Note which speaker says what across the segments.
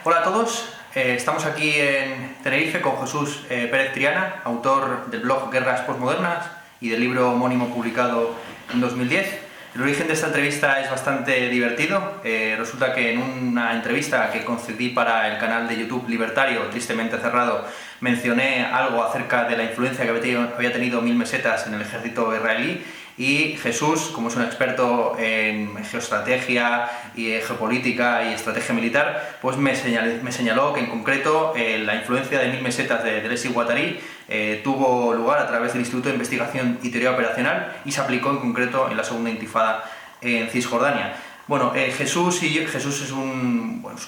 Speaker 1: Hola a todos, estamos aquí en Tenerife con Jesús Pérez Triana, autor del blog Guerras Postmodernas y del libro homónimo publicado en 2010. El origen de esta entrevista es bastante divertido. Resulta que en una entrevista que concedí para el canal de YouTube Libertario, tristemente cerrado, mencioné algo acerca de la influencia que había tenido 1000 mesetas en el ejército israelí. Y Jesús, como es un experto en geoestrategia y geopolítica y estrategia militar, pues me señaló que en concreto la influencia de 1000 mesetas de Deleuze y Guattari tuvo lugar a través del Instituto de Investigación y Teoría Operacional y se aplicó en concreto en la segunda intifada en Cisjordania. Bueno, Jesús es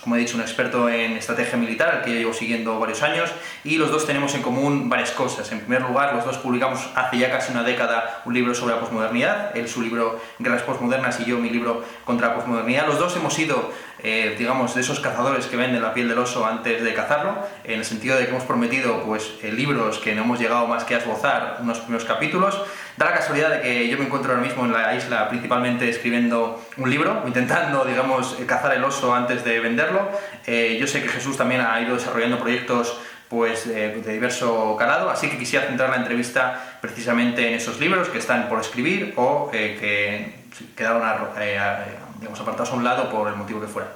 Speaker 1: como he dicho, un experto en estrategia militar, al que yo llevo siguiendo varios años, y los dos tenemos en común varias cosas. En primer lugar, los dos publicamos hace ya casi una década un libro sobre la posmodernidad, él su libro Guerras Postmodernas y yo mi libro Contra la Posmodernidad. Los dos hemos sido, digamos, de esos cazadores que venden la piel del oso antes de cazarlo, en el sentido de que hemos prometido libros que no hemos llegado más que a esbozar unos primeros capítulos. Da la casualidad de que yo me encuentro ahora mismo en la isla principalmente escribiendo un libro, intentando, digamos, cazar el oso antes de venderlo. Yo sé que Jesús también ha ido desarrollando proyectos de diverso calado, así que quisiera centrar la entrevista precisamente en esos libros que están por escribir o que quedaron digamos, apartados a un lado por el motivo que fuera.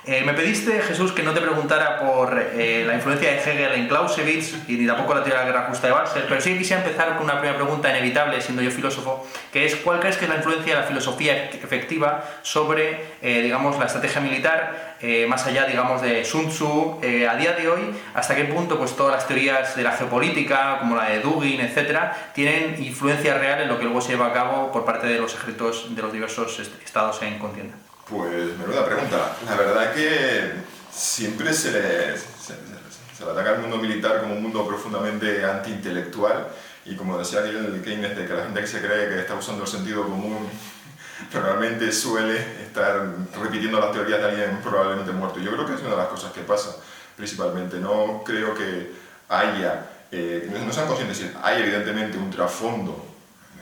Speaker 1: Me pediste, Jesús, que no te preguntara por la influencia de Hegel en Clausewitz y ni tampoco la teoría de la guerra justa de Balser, pero sí quisiera empezar con una primera pregunta inevitable, siendo yo filósofo, que es ¿cuál crees que es la influencia de la filosofía efectiva sobre, digamos, la estrategia militar, más allá, digamos, de Sun Tzu, a día de hoy? ¿Hasta qué punto pues, todas las teorías de la geopolítica, como la de Dugin, etcétera, tienen influencia real en lo que luego se lleva a cabo por parte de los ejércitos de los diversos estados en contienda?
Speaker 2: Pues menuda pregunta. La verdad que siempre se le ataca al mundo militar como un mundo profundamente antiintelectual y como decía el Keynes, de que la gente que se cree que está usando el sentido común normalmente suele estar repitiendo las teorías de alguien probablemente muerto. Yo creo que es una de las cosas que pasa principalmente. No creo que haya, no sean conscientes, hay evidentemente un trasfondo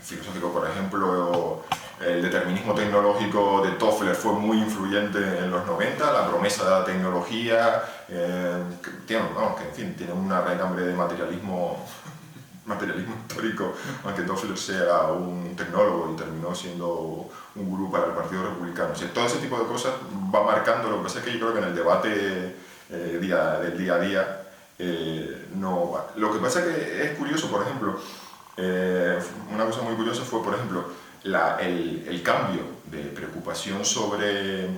Speaker 2: filosófico, por ejemplo. El determinismo tecnológico de Toffler fue muy influyente en los 90, la promesa de la tecnología, tiene una raigambre de materialismo histórico, aunque Toffler sea un tecnólogo y terminó siendo un gurú para el Partido Republicano. O sea, todo ese tipo de cosas va marcando. Lo que pasa es que yo creo que en el debate del día a día no va. Lo que pasa es que es curioso, por ejemplo, una cosa muy curiosa fue, por ejemplo, el cambio de preocupación sobre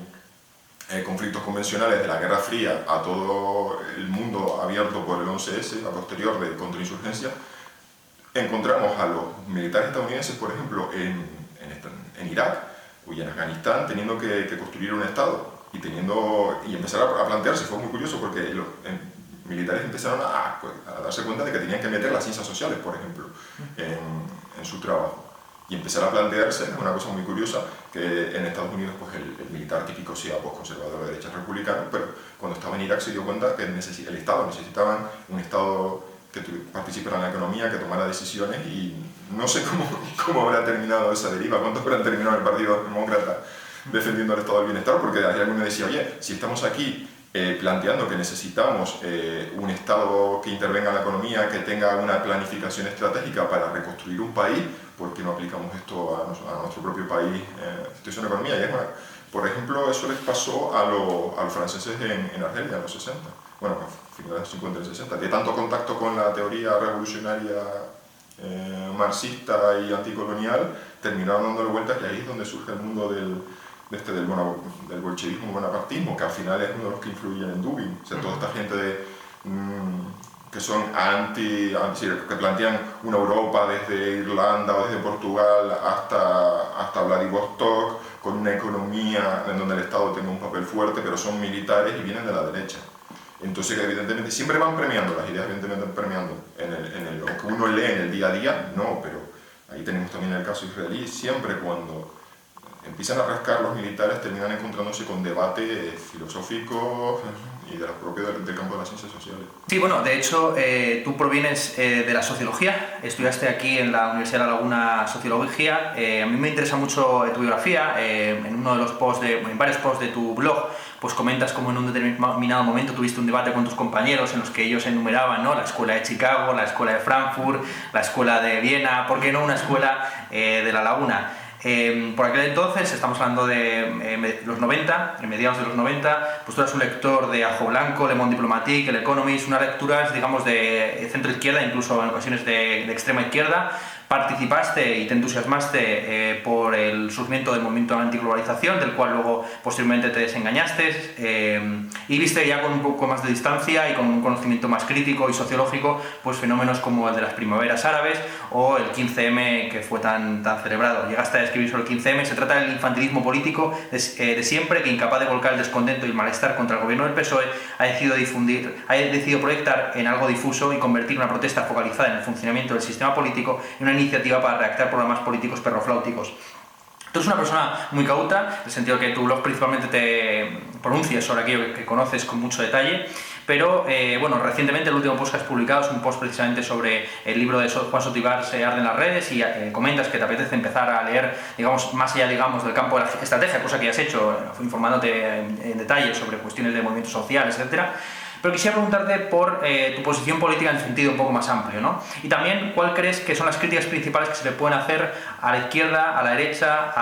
Speaker 2: conflictos convencionales de la Guerra Fría a todo el mundo abierto por el 11S, a posterior de contrainsurgencia. Encontramos a los militares estadounidenses, por ejemplo, en Irak y en Afganistán, teniendo que construir un Estado y empezar a plantearse. Fue muy curioso porque los militares empezaron a darse cuenta de que tenían que meter las ciencias sociales, por ejemplo, en su trabajo. Y empezar a plantearse, es una cosa muy curiosa, que en Estados Unidos pues el militar típico sea conservador de derecha republicano, pero cuando estaba en Irak se dio cuenta que el Estado necesitaba un Estado que participara en la economía, que tomara decisiones, y no sé cómo habrá terminado esa deriva, cuántos habrán terminado el Partido Demócrata defendiendo el Estado del Bienestar, porque alguien me decía, oye, si estamos aquí planteando que necesitamos un Estado que intervenga en la economía, que tenga una planificación estratégica para reconstruir un país, ¿por qué no aplicamos esto a nuestro propio país? Situación de economía. Y por ejemplo, eso les pasó a los franceses en Argelia en los 60, bueno, a finales de los 50 y 60, de tanto contacto con la teoría revolucionaria marxista y anticolonial, terminaron dándole vueltas, y ahí es donde surge el mundo del bolchevismo, bonapartismo, que al final es uno de los que influyen en Dugin. O sea, toda esta gente que son que plantean una Europa desde Irlanda o desde Portugal hasta Vladivostok, con una economía en donde el Estado tenga un papel fuerte, pero son militares y vienen de la derecha. Entonces, evidentemente, siempre van premiando, las ideas evidentemente van premiando. En lo que uno lee en el día a día, no, pero ahí tenemos también el caso israelí. Siempre cuando empiezan a rascar los militares terminan encontrándose con debates filosóficos y de las propias propio del campo de las ciencias sociales.
Speaker 1: Sí, bueno, de hecho, tú provienes de la sociología, estudiaste aquí en la Universidad de La Laguna Sociología. A mí me interesa mucho tu biografía. En uno de los posts, en varios posts de tu blog, pues comentas como en un determinado momento tuviste un debate con tus compañeros en los que ellos enumeraban, ¿no?, la escuela de Chicago, la escuela de Frankfurt, la escuela de Viena, ¿por qué no una escuela de La Laguna? Por aquel entonces, estamos hablando de los 90, en mediados de los 90, pues tú eras un lector de Ajo Blanco, Le Monde Diplomatique, El Economist, unas lecturas, digamos, de centro-izquierda, incluso en ocasiones de extrema izquierda. Participaste y te entusiasmaste por el surgimiento del movimiento de antiglobalización, del cual luego posteriormente te desengañaste, y viste ya con un poco más de distancia y con un conocimiento más crítico y sociológico pues fenómenos como el de las primaveras árabes o el 15M, que fue tan celebrado. Llegaste a escribir sobre el 15M. Se trata del infantilismo político de siempre, que, incapaz de volcar el descontento y el malestar contra el gobierno del PSOE, ha decidido proyectar en algo difuso y convertir una protesta focalizada en el funcionamiento del sistema político en una iniciativa para redactar programas políticos perrofláuticos. Tú eres una persona muy cauta, en el sentido que tu blog principalmente te pronuncias sobre aquello que conoces con mucho detalle, pero bueno, recientemente el último post que has publicado es un post precisamente sobre el libro de Juan Sotibar, Se arden las redes, y comentas que te apetece empezar a leer, digamos, más allá, digamos, del campo de la estrategia, cosa que ya has hecho, informándote en detalle sobre cuestiones de movimientos sociales, etcétera. Pero quisiera preguntarte por tu posición política en sentido un poco más amplio, ¿no? Y también, ¿cuál crees que son las críticas principales que se le pueden hacer a la izquierda, a la derecha,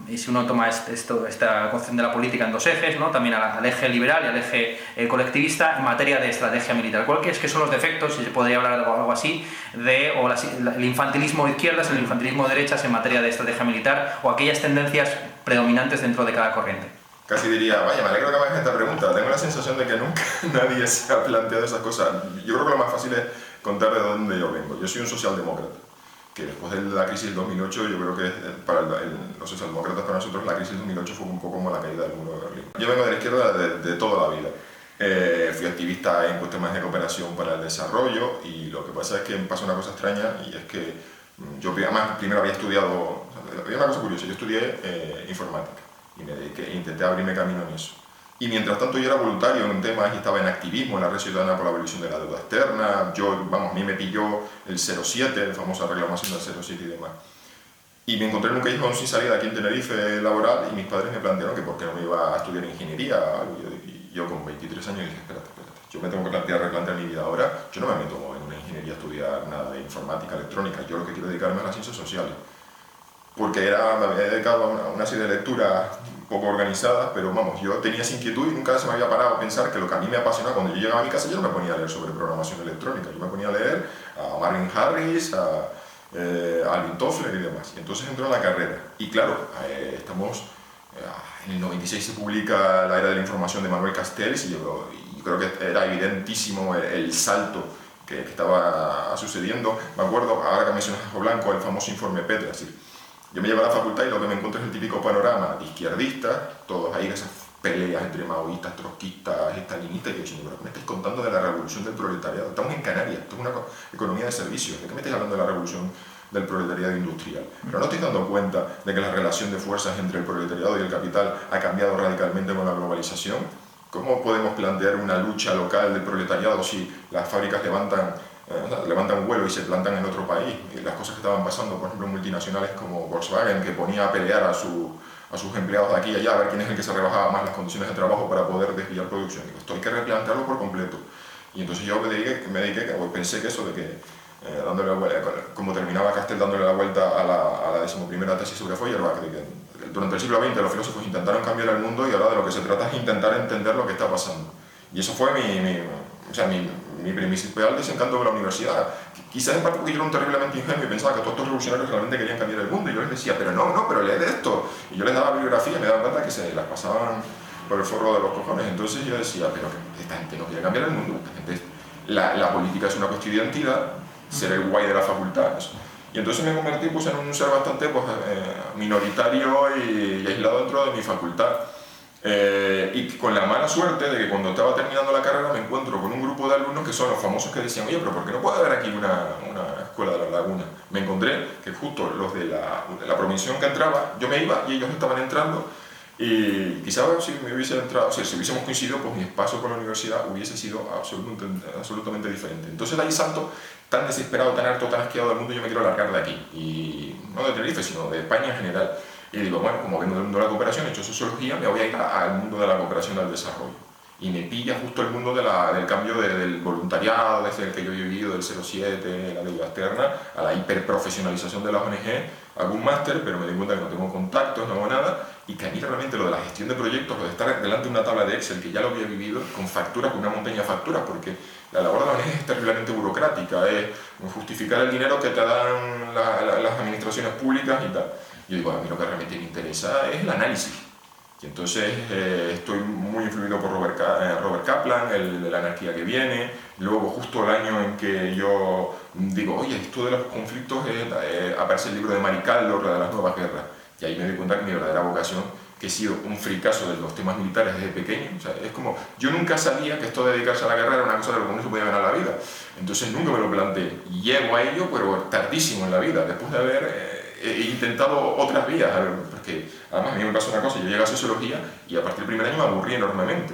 Speaker 1: y si uno toma esta concepción de la política en dos ejes, ¿no?, también al eje liberal y al eje colectivista, en materia de estrategia militar? ¿Cuál crees que son los defectos, si se podría hablar de algo así, el infantilismo de izquierdas, el infantilismo de derechas en materia de estrategia militar, o aquellas tendencias predominantes dentro de cada corriente?
Speaker 2: Casi diría, vaya, me alegro que me hagas esta pregunta. Tengo la sensación de que nunca nadie se ha planteado esas cosas. Yo creo que lo más fácil es contar de dónde yo vengo. Yo soy un socialdemócrata, que después de la crisis del 2008, yo creo que para los socialdemócratas, para nosotros, la crisis del 2008 fue un poco como la caída del muro de Berlín. Yo vengo de la izquierda de toda la vida. Fui activista en temas de cooperación para el desarrollo, y lo que pasa es que me pasa una cosa extraña, y es que yo además primero había estudiado, había una cosa curiosa, yo estudié informática. Y intenté abrirme camino en eso. Y mientras tanto yo era voluntario en temas y estaba en activismo en la Red Ciudadana por la abolición de la deuda externa. A mí me pilló el 07, la famosa reclamación del 07 y demás. Y me encontré en un callejón sin salida aquí en Tenerife laboral, y mis padres me plantearon que por qué no me iba a estudiar ingeniería. Y yo con 23 años dije, espérate, yo me tengo que replantear mi vida ahora. Yo no me meto en una ingeniería a estudiar nada de informática, electrónica. Yo lo que quiero dedicarme a las ciencias sociales. Porque me había dedicado a una serie de lecturas poco organizadas, pero vamos, yo tenía esa inquietud y nunca se me había parado a pensar que lo que a mí me apasionaba, cuando yo llegaba a mi casa, yo no me ponía a leer sobre programación electrónica, yo me ponía a leer a Marvin Harris, a Alvin Toffler y demás. Y entonces entró en la carrera. Y claro, en el 96 se publica La era de la información de Manuel Castells, y yo creo que era evidentísimo el salto que estaba sucediendo. Me acuerdo, ahora que mencionas a Ajo Blanco, el famoso informe Petra, es decir, yo me llevo a la facultad y lo que me encuentro es el típico panorama de izquierdistas, todos ahí, esas peleas entre maoístas, trotskistas, estalinistas, y yo diciendo, pero ¿qué me estáis contando de la revolución del proletariado? Estamos en Canarias, esto es una economía de servicios, ¿de qué me estáis hablando de la revolución del proletariado industrial? Pero no estoy dando cuenta de que la relación de fuerzas entre el proletariado y el capital ha cambiado radicalmente con la globalización. ¿Cómo podemos plantear una lucha local del proletariado si las fábricas levantan vuelo y se plantan en otro país? Y las cosas que estaban pasando, por ejemplo, multinacionales como Volkswagen, que ponía a pelear a sus empleados de aquí y allá a ver quién es el que se rebajaba más las condiciones de trabajo para poder desviar producción. Digo, esto hay que replantearlo por completo. Y entonces yo pensé que eso de que, como terminaba Castell dándole la vuelta a la 11ª tesis sobre Feuerbach, de que durante el siglo XX los filósofos intentaron cambiar el mundo, y ahora de lo que se trata es intentar entender lo que está pasando. Y eso fue mi principal desencanto de la universidad. Quizás en parte porque yo era un terriblemente ingenuo y pensaba que todos estos revolucionarios realmente querían cambiar el mundo, y yo les decía, pero no, pero lee de esto. Y yo les daba bibliografía y me daba cuenta que se las pasaban por el forro de los cojones. Entonces yo decía, pero que esta gente no quiere cambiar el mundo, la política es una cuestión de identidad, ser el guay de la facultad. Eso. Y entonces me convertí en un ser bastante minoritario y aislado dentro de mi facultad. Y con la mala suerte de que cuando estaba terminando la carrera me encuentro con un grupo de alumnos que son los famosos que decían, oye, pero ¿por qué no puede haber aquí una escuela de La Laguna? Me encontré que justo los de la promoción que entraba, yo me iba y ellos estaban entrando, Y quizá si me hubiese entrado, o sea, si hubiésemos coincidido, pues mi paso por la universidad hubiese sido absolutamente diferente. Entonces de ahí salto tan desesperado, tan harto, tan asqueado del mundo, yo me quiero largar de aquí. Y no de Tenerife, sino de España en general. Y digo, bueno, como vengo del mundo de la cooperación, he hecho sociología, me voy a ir al mundo de la cooperación al desarrollo. Y me pilla justo el mundo del cambio del voluntariado, desde el que yo he vivido, del 07, la deuda externa, a la hiperprofesionalización de las ONG. Hago un máster, pero me doy cuenta que no tengo contactos, no hago nada, y que a mí realmente lo de la gestión de proyectos, lo de estar delante de una tabla de Excel, que ya lo había vivido, con facturas, con una montaña de facturas, porque la labor de la ONG es terriblemente burocrática, es justificar el dinero que te dan las administraciones públicas y tal. Yo digo, a mí lo que realmente me interesa es el análisis. Y entonces estoy muy influido por Robert Kaplan, el de la anarquía que viene. Luego, justo el año en que yo digo, oye, esto de los conflictos, aparece el libro de Mari Kaldor, la de las nuevas guerras. Y ahí me doy cuenta que mi verdadera vocación, que he sido un fricazo de los temas militares desde pequeño. O sea, es como, yo nunca sabía que esto de dedicarse a la guerra era una cosa de lo que uno se podía ganar la vida. Entonces nunca me lo planteé. Llego a ello, pero tardísimo en la vida, después de haber he intentado otras vías, porque además a mí me pasó una cosa, yo llegué a sociología y a partir del primer año me aburrí enormemente.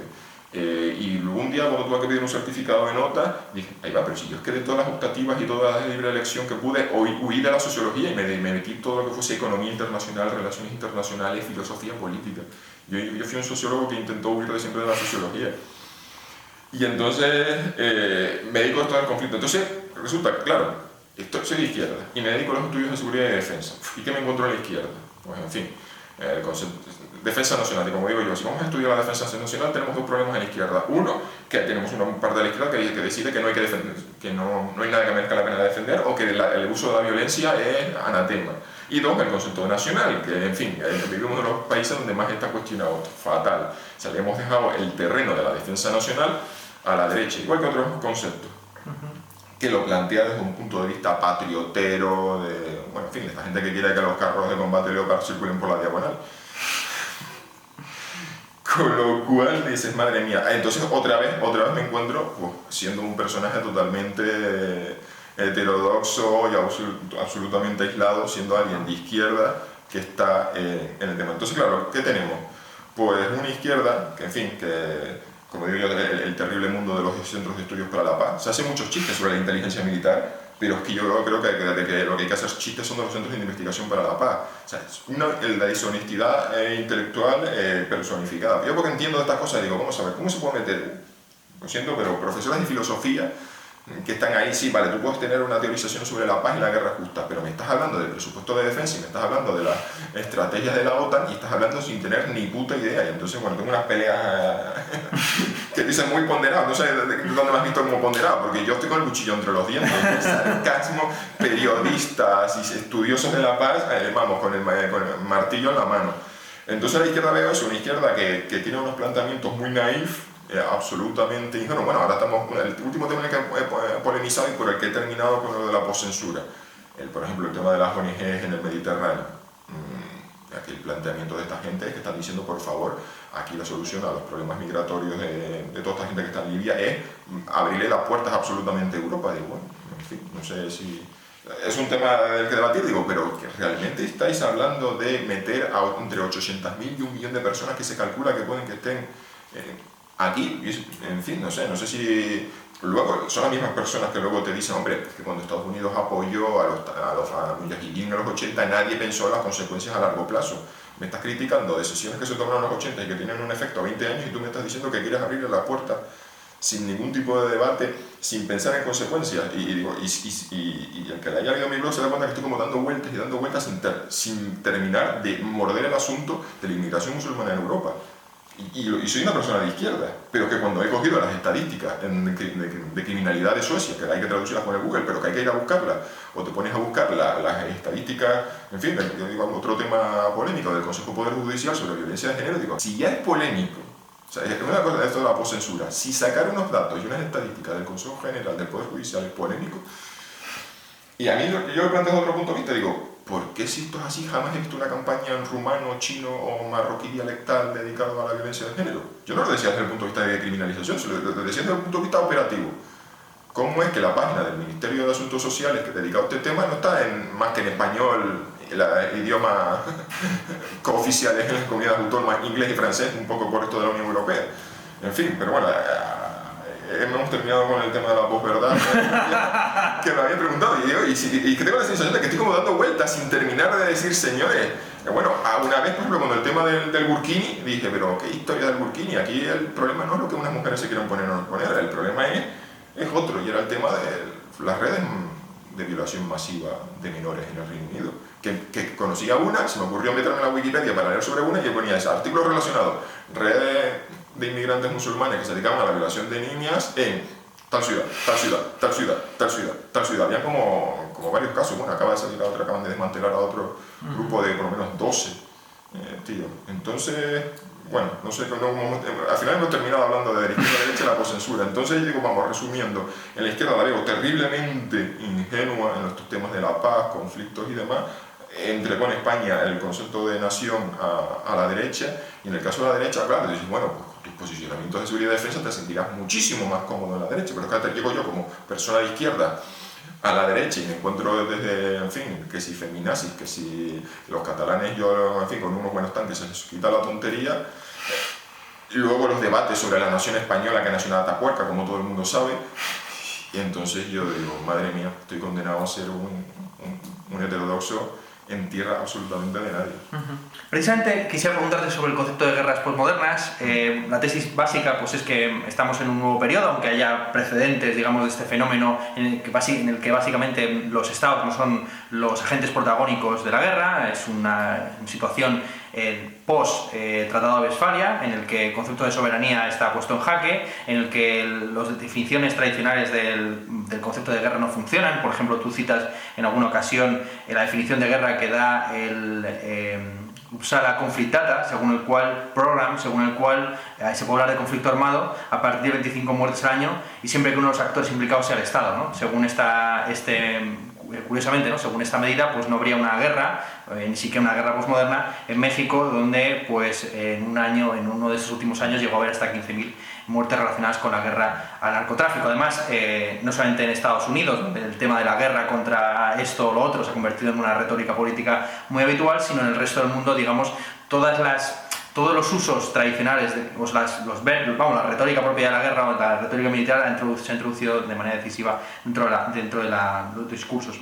Speaker 2: Y luego un día cuando tuve que pedir un certificado de nota, dije, ahí va, pero si yo es que de todas las optativas y toda la libre elección que pude, huí de la sociología y me metí todo lo que fuese economía internacional, relaciones internacionales, filosofía política. Yo fui un sociólogo que intentó huir de siempre de la sociología. Y entonces me dedico a esto del conflicto. Entonces resulta, claro, soy de izquierda y me dedico a los estudios de seguridad y defensa. ¿Y qué me encuentro a la izquierda? Pues en fin, defensa nacional. Y como digo yo, si vamos a estudiar la defensa nacional, tenemos dos problemas en la izquierda. Uno, que tenemos una parte de la izquierda que decide que no hay que defender, que no hay nada que merezca la pena de defender, o que el uso de la violencia es anatema. Y dos, el concepto nacional, que en fin, vivimos en los países donde más está cuestionado, fatal. O sea, le hemos dejado el terreno de la defensa nacional a la derecha, igual que otros conceptos, que lo plantea desde un punto de vista patriotero, bueno, en fin, de esta gente que quiere que los carros de combate Leopard circulen por la diagonal. Con lo cual dices, madre mía, entonces otra vez me encuentro siendo un personaje totalmente heterodoxo y absolutamente aislado, siendo alguien de izquierda que está en el tema. Entonces, claro, ¿qué tenemos? Pues una izquierda que, en fin, que, como digo yo, el terrible mundo de los centros de estudios para la paz. Se hacen muchos chistes sobre la inteligencia militar, pero es que yo creo que lo que hay que hacer chistes son de los centros de investigación para la paz. O sea, es la deshonestidad intelectual personificada. Yo porque entiendo de estas cosas digo, vamos a ver, ¿cómo se puede meter? Lo siento, pero profesores de filosofía que están ahí, sí, vale, tú puedes tener una teorización sobre la paz y la guerra justa, pero me estás hablando del presupuesto de defensa y me estás hablando de las estrategias de la OTAN y estás hablando sin tener ni puta idea. Y entonces, bueno, tengo unas peleas que dicen muy ponderadas, no sé de dónde me has visto como ponderado, porque yo estoy con el cuchillo entre los dientes, sarcasmo, periodistas y estudiosos de la paz, vamos, con el martillo en la mano. Entonces a la izquierda veo eso, una izquierda que tiene unos planteamientos muy naif, absolutamente ingenuo. Bueno, ahora estamos con el último tema en el que he polemizado y por el que he terminado con lo de la poscensura. Por ejemplo, el tema de las ONGs en el Mediterráneo. Aquí el planteamiento de esta gente es que están diciendo, por favor, aquí la solución a los problemas migratorios de toda esta gente que está en Libia es abrirle las puertas absolutamente a Europa. Digo, bueno, en fin, no sé si... Es un tema del que debatir, digo, pero que realmente estáis hablando de meter a entre 800.000 y 1 millón de personas que se calcula que pueden que estén aquí, en fin, no sé si luego son las mismas personas que luego te dicen, hombre, es que cuando Estados Unidos apoyó a Mujahideen en los 80 nadie pensó en las consecuencias a largo plazo. Me estás criticando decisiones que se tomaron en los 80 y que tienen un efecto a 20 años y tú me estás diciendo que quieres abrirle la puerta sin ningún tipo de debate, sin pensar en consecuencias. Y el que le haya leído mi blog se da cuenta que estoy como dando vueltas sin terminar de morder el asunto de la inmigración musulmana en Europa. Y soy una persona de izquierda, pero que cuando he cogido las estadísticas de criminalidad de Suecia, que hay que traducirlas con el Google, pero que hay que ir a buscarlas, o te pones a buscar las estadísticas, en fin, yo digo otro tema polémico del Consejo de Poder Judicial sobre violencia de género, digo, si ya es polémico, o sea, es una cosa de esto de la poscensura, si sacar unos datos y unas estadísticas del Consejo General del Poder Judicial es polémico, y a mí yo lo planteo desde otro punto de vista, digo, ¿por qué si esto es así jamás he visto una campaña en rumano, chino o marroquí dialectal dedicado a la violencia de género? Yo no lo decía desde el punto de vista de criminalización, lo decía desde el punto de vista operativo. ¿Cómo es que la página del Ministerio de Asuntos Sociales que dedicado a este tema no está más que en español el idioma cooficial es en las comunidades autónomas inglés y francés, un poco por esto de la Unión Europea. En fin, pero bueno, hemos terminado con el tema de la posverdad que me había preguntado y que tengo la sensación de que estoy como dando vueltas sin terminar de decir, señores, bueno, una vez, por ejemplo, con el tema del burkini, dije, pero ¿qué historia del burkini? Aquí el problema no es lo que unas mujeres se quieran poner o no poner, el problema es otro, y era el tema de las redes de violación masiva de menores en el Reino Unido. Que conocía una, se me ocurrió meterme en la Wikipedia para leer sobre una y ponía ese artículo relacionado, redes de inmigrantes musulmanes que se dedicaban a la violación de niñas en tal ciudad, tal ciudad, tal ciudad, tal ciudad, tal ciudad. Había como varios casos, bueno, acaba de salir a otra, acaban de desmantelar a otro grupo de por lo menos 12, tío. Entonces, bueno, no sé, al final hemos terminado hablando de la izquierda y la derecha y la poscensura. Entonces, yo digo, vamos, resumiendo, en la izquierda la veo terriblemente ingenua en estos temas de la paz, conflictos y demás. Entrecone España el concepto de nación a la derecha, y en el caso de la derecha, claro, dices, bueno, pues con tus posicionamientos de seguridad y defensa te sentirás muchísimo más cómodo en la derecha, pero claro, llego yo como persona de izquierda a la derecha y me encuentro desde, en fin, que si feminazis, que si los catalanes, yo, en fin, con unos buenos tanques se les quita la tontería. Y luego los debates sobre la nación española, que nació en Atapuerca, como todo el mundo sabe, y entonces yo digo, madre mía, estoy condenado a ser un heterodoxo en tierra absolutamente de nadie.
Speaker 1: Precisamente quisiera preguntarte sobre el concepto de guerras postmodernas. La tesis básica pues, es que estamos en un nuevo periodo, aunque haya precedentes, digamos, de este fenómeno en el que básicamente los estados no son los agentes protagónicos de la guerra. Es una situación post-Tratado de Westfalia, en el que el concepto de soberanía está puesto en jaque, en el que las definiciones tradicionales del concepto de guerra no funcionan. Por ejemplo, tú citas en alguna ocasión la definición de guerra que da el Uppsala Conflictata, según el cual se puede hablar de conflicto armado a partir de 25 muertes al año y siempre que uno de los actores implicados sea el Estado, ¿no? Curiosamente, ¿no? Según esta medida, pues no habría una guerra, ni siquiera una guerra posmoderna en México, donde pues en uno de esos últimos años llegó a haber hasta 15.000 muertes relacionadas con la guerra al narcotráfico. Además, no solamente en Estados Unidos, donde el tema de la guerra contra esto o lo otro se ha convertido en una retórica política muy habitual, sino en el resto del mundo, digamos, todos los usos tradicionales, la retórica propia de la guerra o la retórica militar se ha introducido de manera decisiva dentro de los discursos.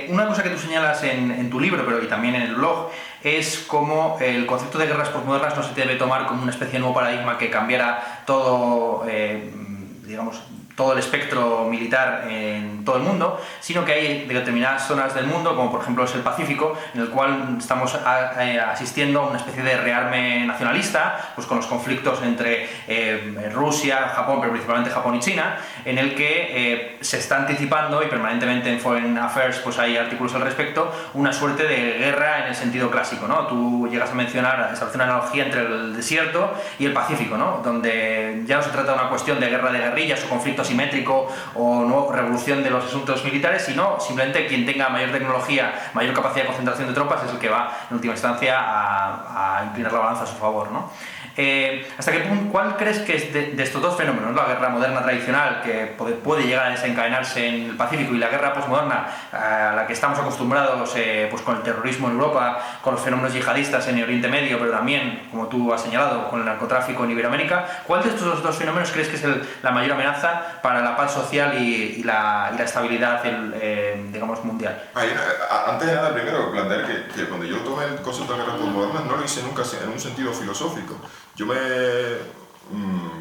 Speaker 1: Una cosa que tú señalas en tu libro, pero y también en el blog, es cómo el concepto de guerras postmodernas no se debe tomar como una especie de nuevo paradigma que cambiara todo, todo el espectro militar en todo el mundo, sino que hay determinadas zonas del mundo, como por ejemplo es el Pacífico, en el cual estamos asistiendo a una especie de rearme nacionalista, pues con los conflictos entre Rusia, Japón, pero principalmente Japón y China, en el que se está anticipando, y permanentemente en Foreign Affairs pues hay artículos al respecto, una suerte de guerra en el sentido clásico, ¿no? Tú llegas a establecer una analogía entre el desierto y el Pacífico, ¿no? Donde ya no se trata de una cuestión de guerra de guerrillas o conflicto asimétrico o no revolución de los asuntos militares, sino simplemente quien tenga mayor tecnología, mayor capacidad de concentración de tropas es el que va en última instancia a inclinar la balanza a su favor, ¿no? ¿Hasta qué punto, cuál crees que es de estos dos fenómenos, la guerra moderna tradicional que puede llegar a desencadenarse en el Pacífico y la guerra postmoderna a la que estamos acostumbrados pues con el terrorismo en Europa, con los fenómenos yihadistas en Oriente Medio, pero también, como tú has señalado, con el narcotráfico en Iberoamérica, cuál de estos dos fenómenos crees que es la mayor amenaza para la paz social y la estabilidad digamos, mundial?
Speaker 2: Antes de nada, primero plantear que cuando yo tomé el concepto de guerra postmoderna no lo hice nunca en un sentido filosófico. Yo me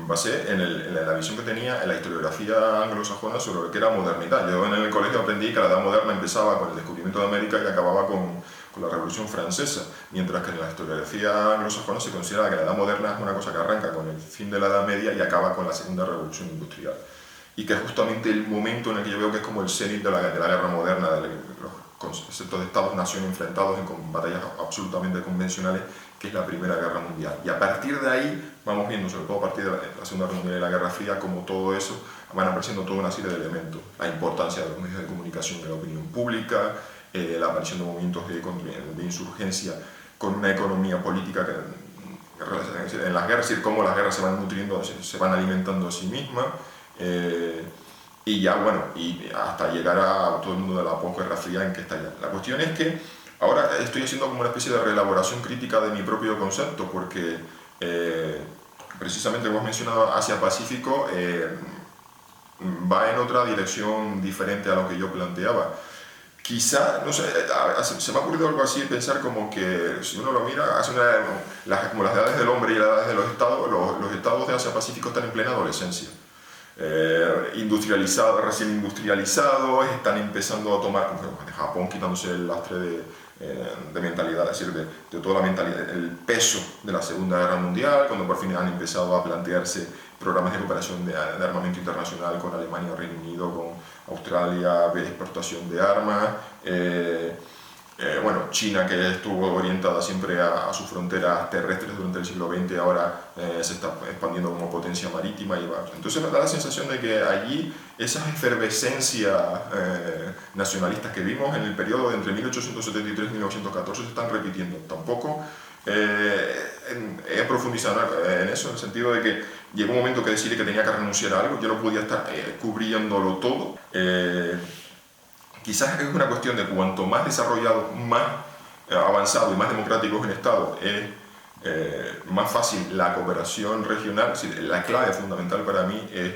Speaker 2: basé en la visión que tenía en la historiografía anglosajona sobre lo que era modernidad. Yo en el colegio aprendí que la Edad Moderna empezaba con el descubrimiento de América y acababa con la Revolución Francesa, mientras que en la historiografía anglosajona se considera que la Edad Moderna es una cosa que arranca con el fin de la Edad Media y acaba con la Segunda Revolución Industrial. Y que es justamente el momento en el que yo veo que es como el cenit de la guerra moderna, de los conceptos de Estados-nación enfrentados en batallas absolutamente convencionales, que es la Primera Guerra Mundial. Y a partir de ahí vamos viendo, sobre todo a partir de la Segunda Guerra Mundial y la Guerra Fría, como todo eso van apareciendo toda una serie de elementos. La importancia de los medios de comunicación en la opinión pública, la aparición de movimientos de insurgencia con una economía política en las guerras, es decir, cómo las guerras se van nutriendo, se van alimentando a sí mismas, y ya, bueno, y hasta llegar a todo el mundo de la posguerra fría en que está ya. La cuestión es que ahora estoy haciendo como una especie de reelaboración crítica de mi propio concepto, porque precisamente como has mencionado, Asia-Pacífico va en otra dirección diferente a lo que yo planteaba. Quizá, no sé, se me ha ocurrido algo así, pensar como que si uno lo mira, como las edades del hombre y las edades de los estados de Asia-Pacífico están en plena adolescencia. Recién industrializados, están empezando a tomar, Japón quitándose el lastre de mentalidad, es decir, de toda la mentalidad, el peso de la Segunda Guerra Mundial, cuando por fin han empezado a plantearse programas de cooperación de armamento internacional con Alemania, Reino Unido, con Australia, de exportación de armas, bueno, China, que estuvo orientada siempre a sus fronteras terrestres durante el siglo XX, ahora se está expandiendo como potencia marítima y va. Entonces me da la sensación de que allí esas efervescencias nacionalistas que vimos en el periodo de entre 1873 y 1914 se están repitiendo. Tampoco he profundizado en eso, en el sentido de que llegó un momento que decidí que tenía que renunciar a algo, yo no podía estar cubriéndolo todo. Quizás es una cuestión de cuanto más desarrollado, más avanzado y más democrático es un Estado, es más fácil la cooperación regional. Es decir, la clave fundamental para mí es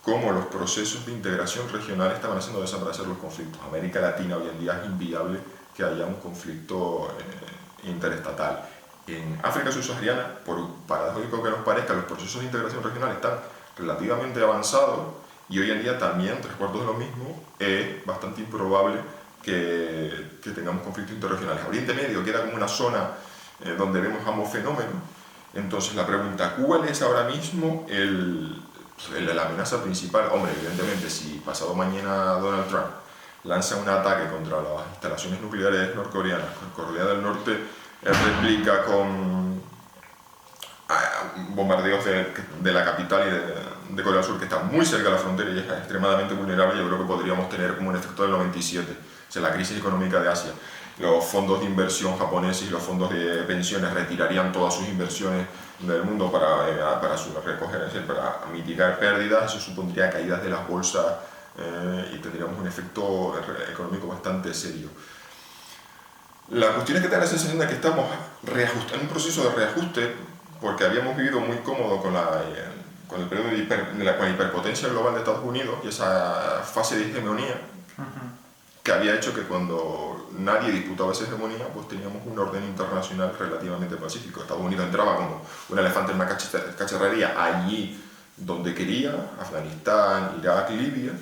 Speaker 2: cómo los procesos de integración regional estaban haciendo desaparecer los conflictos. América Latina hoy en día es inviable que haya un conflicto interestatal. En África subsahariana, por paradójico que nos parezca, los procesos de integración regional están relativamente avanzados. Y hoy en día también, 3/4 de lo mismo, es bastante improbable que tengamos conflictos interregionales. Oriente Medio queda como una zona donde vemos ambos fenómenos. Entonces la pregunta, ¿cuál es ahora mismo la amenaza principal? Hombre, evidentemente, si pasado mañana Donald Trump lanza un ataque contra las instalaciones nucleares norcoreanas, Corea del Norte replica con bombardeos de la capital y de Corea del Sur, que está muy cerca de la frontera y es extremadamente vulnerable, yo creo que podríamos tener como un efecto del 97, o sea, la crisis económica de Asia. Los fondos de inversión japoneses y los fondos de pensiones retirarían todas sus inversiones del mundo para recoger, es decir, para mitigar pérdidas. Eso supondría caídas de las bolsas y tendríamos un efecto económico bastante serio. La cuestión es que tengo la sensación de que estamos en un proceso de reajuste, porque habíamos vivido muy cómodo con el periodo con la hiperpotencia global de Estados Unidos y esa fase de hegemonía que había hecho que cuando nadie disputaba esa hegemonía, pues teníamos un orden internacional relativamente pacífico. Estados Unidos entraba como un elefante en una cacharrería allí donde quería, Afganistán, Irak, Libia,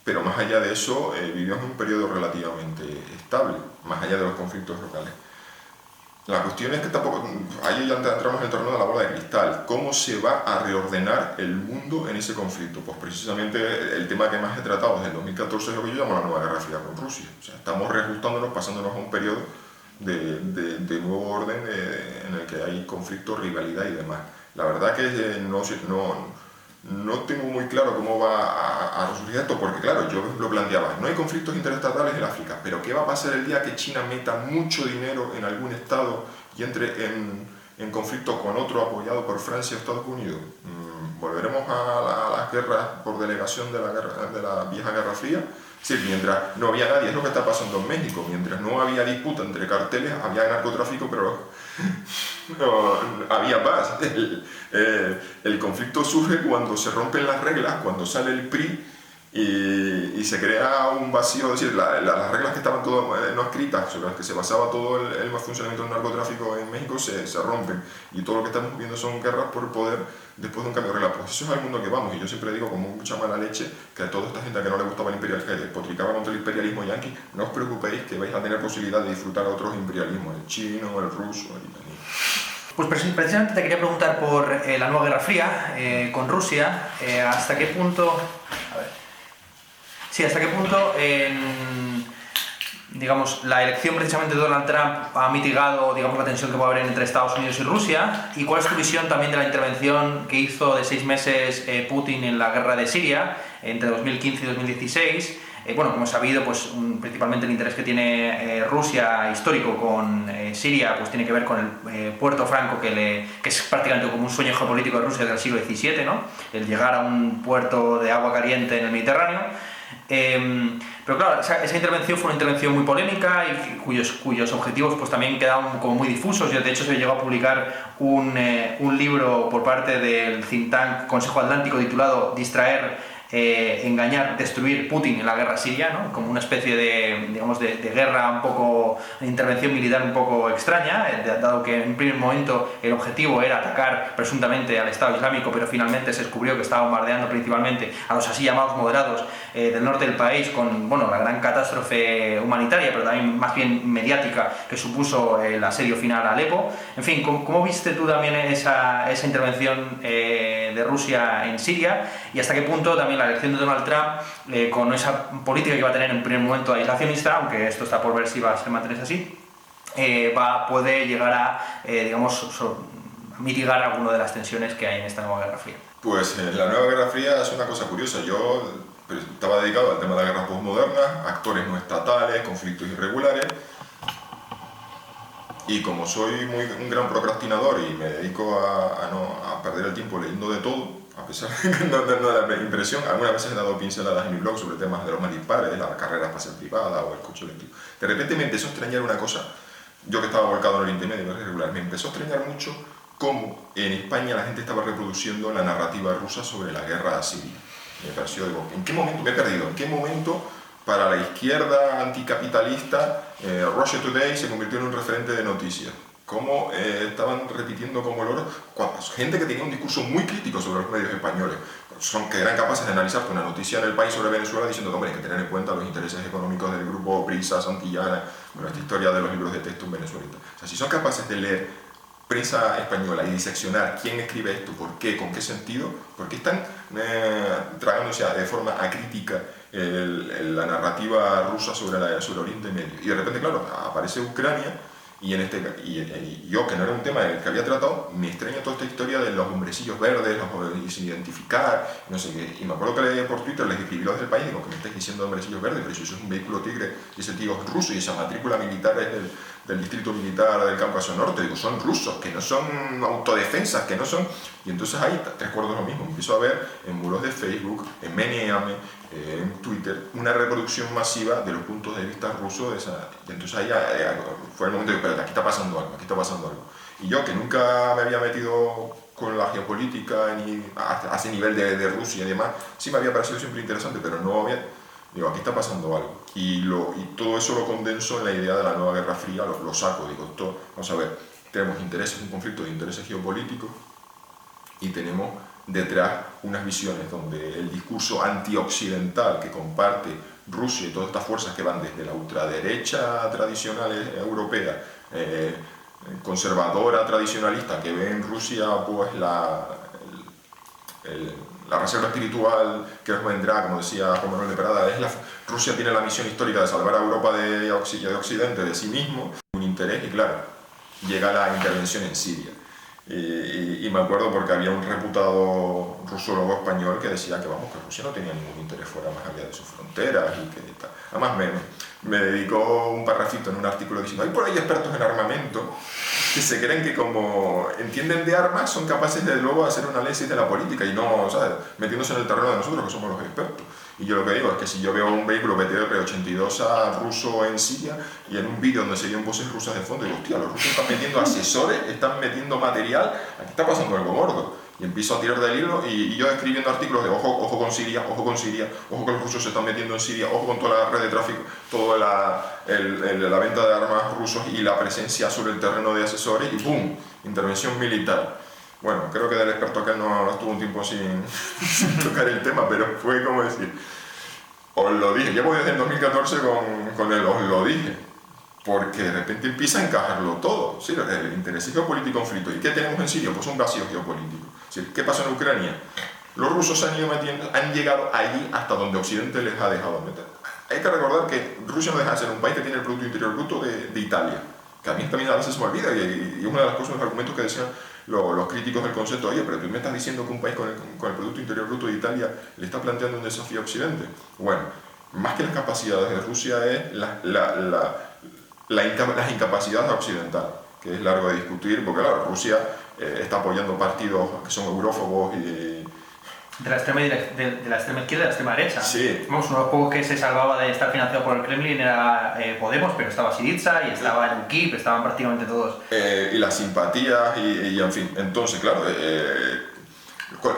Speaker 2: pero más allá de eso vivíamos un periodo relativamente estable, más allá de los conflictos locales. La cuestión es que tampoco, ahí ya entramos en el terreno de la bola de cristal. ¿Cómo se va a reordenar el mundo en ese conflicto? Pues precisamente el tema que más he tratado desde el 2014 es lo que yo llamo la nueva Guerra Fría con Rusia. O sea, estamos reajustándonos, pasándonos a un periodo de nuevo orden en el que hay conflicto, rivalidad y demás. La verdad que no tengo muy claro cómo va a resurgir esto, porque claro, yo lo planteaba, no hay conflictos interestatales en África, pero ¿qué va a pasar el día que China meta mucho dinero en algún estado y entre en conflicto con otro apoyado por Francia o Estados Unidos? ¿Volveremos a las guerras por delegación de la vieja Guerra Fría? Sí, mientras no había nadie, es lo que está pasando en México, mientras no había disputa entre carteles, había narcotráfico, pero no había paz. El conflicto surge cuando se rompen las reglas, cuando sale el PRI y se crea un vacío, es decir, las reglas que estaban todas no escritas, sobre las que se basaba todo el funcionamiento del narcotráfico en México, se rompen, y todo lo que estamos viendo son guerras por poder después de un cambio de reglas. Pues eso es al mundo que vamos, y yo siempre digo con mucha mala leche que a toda esta gente que no le gustaba el imperialismo, que despotricaba contra el imperialismo yanqui, no os preocupéis que vais a tener posibilidad de disfrutar a otros imperialismos, el chino, el ruso, el iraní.
Speaker 1: Pues precisamente te quería preguntar por la nueva Guerra Fría con Rusia, hasta qué punto... hasta qué punto digamos, la elección precisamente de Donald Trump ha mitigado, digamos, la tensión que puede haber entre Estados Unidos y Rusia, y cuál es tu visión también de la intervención que hizo de 6 meses Putin en la guerra de Siria entre 2015 y 2016, bueno, como es sabido, pues principalmente el interés que tiene Rusia histórico con Siria, pues tiene que ver con el puerto franco que es prácticamente como un sueño geopolítico de Rusia del siglo XVII, ¿no? El llegar a un puerto de agua caliente en el Mediterráneo. Pero claro, esa intervención fue una intervención muy polémica y cuyos objetivos pues también quedaban como muy difusos. De hecho, se llegó a publicar un libro por parte del think tank Consejo Atlántico titulado Distraer, engañar, destruir Putin en la guerra siria, ¿no? Como una especie de, digamos, de guerra un poco, de intervención militar un poco extraña, dado que en un primer momento el objetivo era atacar presuntamente al Estado Islámico, pero finalmente se descubrió que estaba bombardeando principalmente a los así llamados moderados del norte del país, con, bueno, la gran catástrofe humanitaria, pero también más bien mediática que supuso el asedio final a Alepo. En fin, ¿cómo viste tú también esa intervención de Rusia en Siria, y hasta qué punto también la elección de Donald Trump, con esa política que va a tener en un primer momento aislacionista, aunque esto está por ver si va a mantenerse así, puede llegar a, digamos, mitigar alguna de las tensiones que hay en esta nueva Guerra Fría?
Speaker 2: Pues la nueva Guerra Fría es una cosa curiosa. Yo estaba dedicado al tema de la guerra postmoderna, actores no estatales, conflictos irregulares, y como soy un gran procrastinador y me dedico a perder el tiempo leyendo de todo, a pesar de que no da la impresión, algunas veces he dado pinceladas en mi blog sobre temas de los más dispares, de la carrera espacial privada o el coche eléctrico. De repente me empezó a extrañar una cosa, yo que estaba volcado en Oriente Medio, irregular, me empezó a extrañar mucho cómo en España la gente estaba reproduciendo la narrativa rusa sobre la guerra siria. Me pareció, digo, ¿en qué momento me he perdido? ¿En qué momento para la izquierda anticapitalista Russia Today se convirtió en un referente de noticias? Cómo estaban repitiendo como loro, gente que tenía un discurso muy crítico sobre los medios españoles, que eran capaces de analizar una noticia en El País sobre Venezuela diciendo que, hombre, hay que tener en cuenta los intereses económicos del grupo Prisa, Santillana, bueno, esta historia de los libros de texto en Venezuela. O sea, si son capaces de leer prensa española y diseccionar quién escribe esto, por qué, con qué sentido, porque están tragándose de forma acrítica la narrativa rusa sobre Oriente Medio. Y de repente, claro, aparece Ucrania y yo, que no era un tema del que había tratado, me extraña toda esta historia de los hombrecillos verdes, los sin identificar, no sé qué. Y me acuerdo que por Twitter les escribí los del País, digo, que me estáis diciendo hombrecillos verdes, pero si eso es un vehículo Tigre y ese tío es ruso y esa matrícula militar es del distrito militar del Cáucaso Norte, digo, son rusos, que no son autodefensas, que no son... Y entonces ahí, te acuerdo lo mismo, empiezo a ver en muros de Facebook, en Meneame, en Twitter, una reproducción masiva de los puntos de vista rusos de esa... Y entonces ahí fue el momento de, espérate, aquí está pasando algo. Y yo, que nunca me había metido con la geopolítica ni a ese nivel de Rusia y demás, sí me había parecido siempre interesante, pero no había... Digo, aquí está pasando algo. Y todo eso lo condenso en la idea de la nueva Guerra Fría, lo saco, digo, vamos a ver, tenemos intereses, un conflicto de intereses geopolíticos, y tenemos detrás unas visiones donde el discurso antioccidental que comparte Rusia y todas estas fuerzas que van desde la ultraderecha tradicional europea, conservadora tradicionalista, que ve en Rusia pues la reserva espiritual que nos vendrá, como decía Juan Manuel de Prada, Rusia tiene la misión histórica de salvar a Europa de Occidente de sí mismo, un interés, y claro, llega la intervención en Siria. Y me acuerdo porque había un reputado rusólogo español que decía que, vamos, que Rusia no tenía ningún interés fuera más allá de sus fronteras y que tal. Además me dedicó un parrafito en un artículo diciendo, hay por ahí expertos en armamento que se creen que como entienden de armas son capaces de luego hacer un análisis de la política y no, ¿sabes?, metiéndose en el terreno de nosotros que somos los expertos. Y yo lo que digo es que si yo veo un vehículo BTR-82 ruso en Siria y en un vídeo donde se oyen voces rusas de fondo, digo, hostia, los rusos están metiendo asesores, están metiendo material, aquí está pasando algo gordo. Y empiezo a tirar del hilo y yo escribiendo artículos de ojo con Siria, ojo que los rusos se están metiendo en Siria, ojo con toda la red de tráfico, toda la venta de armas rusos y la presencia sobre el terreno de asesores y ¡pum!, intervención militar. Bueno, creo que del experto aquel no estuvo un tiempo sin tocar el tema, pero fue como decir, os lo dije, llevo desde el 2014 con el os lo dije, porque de repente empieza a encajarlo todo, ¿sí? El interés geopolítico conflicto. ¿Y qué tenemos en Siria? Pues un vacío geopolítico. ¿Sí? ¿Qué pasó en Ucrania? Los rusos han llegado allí hasta donde Occidente les ha dejado meter. Hay que recordar que Rusia no deja de ser un país que tiene el Producto Interior Bruto de Italia, que a mí también a veces se me olvida, y es una de las cosas, los argumentos que decían los críticos del concepto, oye, pero tú me estás diciendo que un país con el Producto Interior Bruto de Italia le está planteando un desafío a Occidente. Bueno, más que las capacidades de Rusia es las incapacidades occidentales, que es largo de discutir, porque claro, Rusia está apoyando partidos que son eurófobos y...
Speaker 1: De la extrema izquierda y de la extrema derecha.
Speaker 2: Sí.
Speaker 1: Vamos, uno de los pocos que se salvaba de estar financiado por el Kremlin era Podemos, pero estaba Syriza y estaba el UKIP, estaban prácticamente todos.
Speaker 2: Y las simpatías y en fin. Entonces, claro,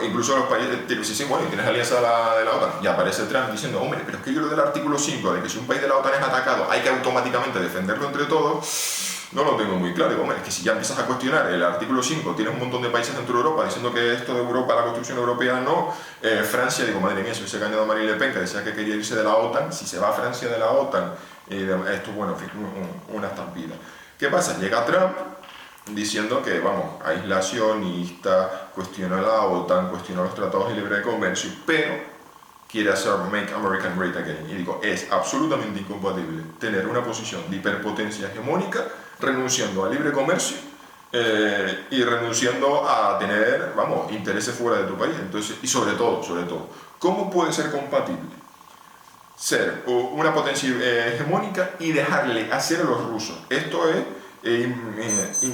Speaker 2: incluso los países, sí, bueno, y tienes alianza de la OTAN, y aparece Trump diciendo, hombre, pero es que yo lo del artículo 5, de que si un país de la OTAN es atacado hay que automáticamente defenderlo entre todos, no lo tengo muy claro. Digo, hombre, es que si ya empiezas a cuestionar el artículo 5, tienes un montón de países dentro de Europa diciendo que esto de Europa, la construcción europea no, Francia, digo, madre mía, si hubiese ganado a Marine Le Pen, que decía que quería irse de la OTAN, si se va a Francia de la OTAN, esto, bueno, en fin, una estampida. ¿Qué pasa? Llega Trump diciendo que, vamos, aislacionista, cuestiona la OTAN, cuestiona los tratados de libre comercio, pero quiere hacer Make America Great Again. Y digo, es absolutamente incompatible tener una posición de hiperpotencia hegemónica renunciando al libre comercio y renunciando a tener, vamos, intereses fuera de tu país. Entonces, y sobre todo, ¿cómo puede ser compatible ser una potencia hegemónica y dejarle hacer a los rusos? Esto es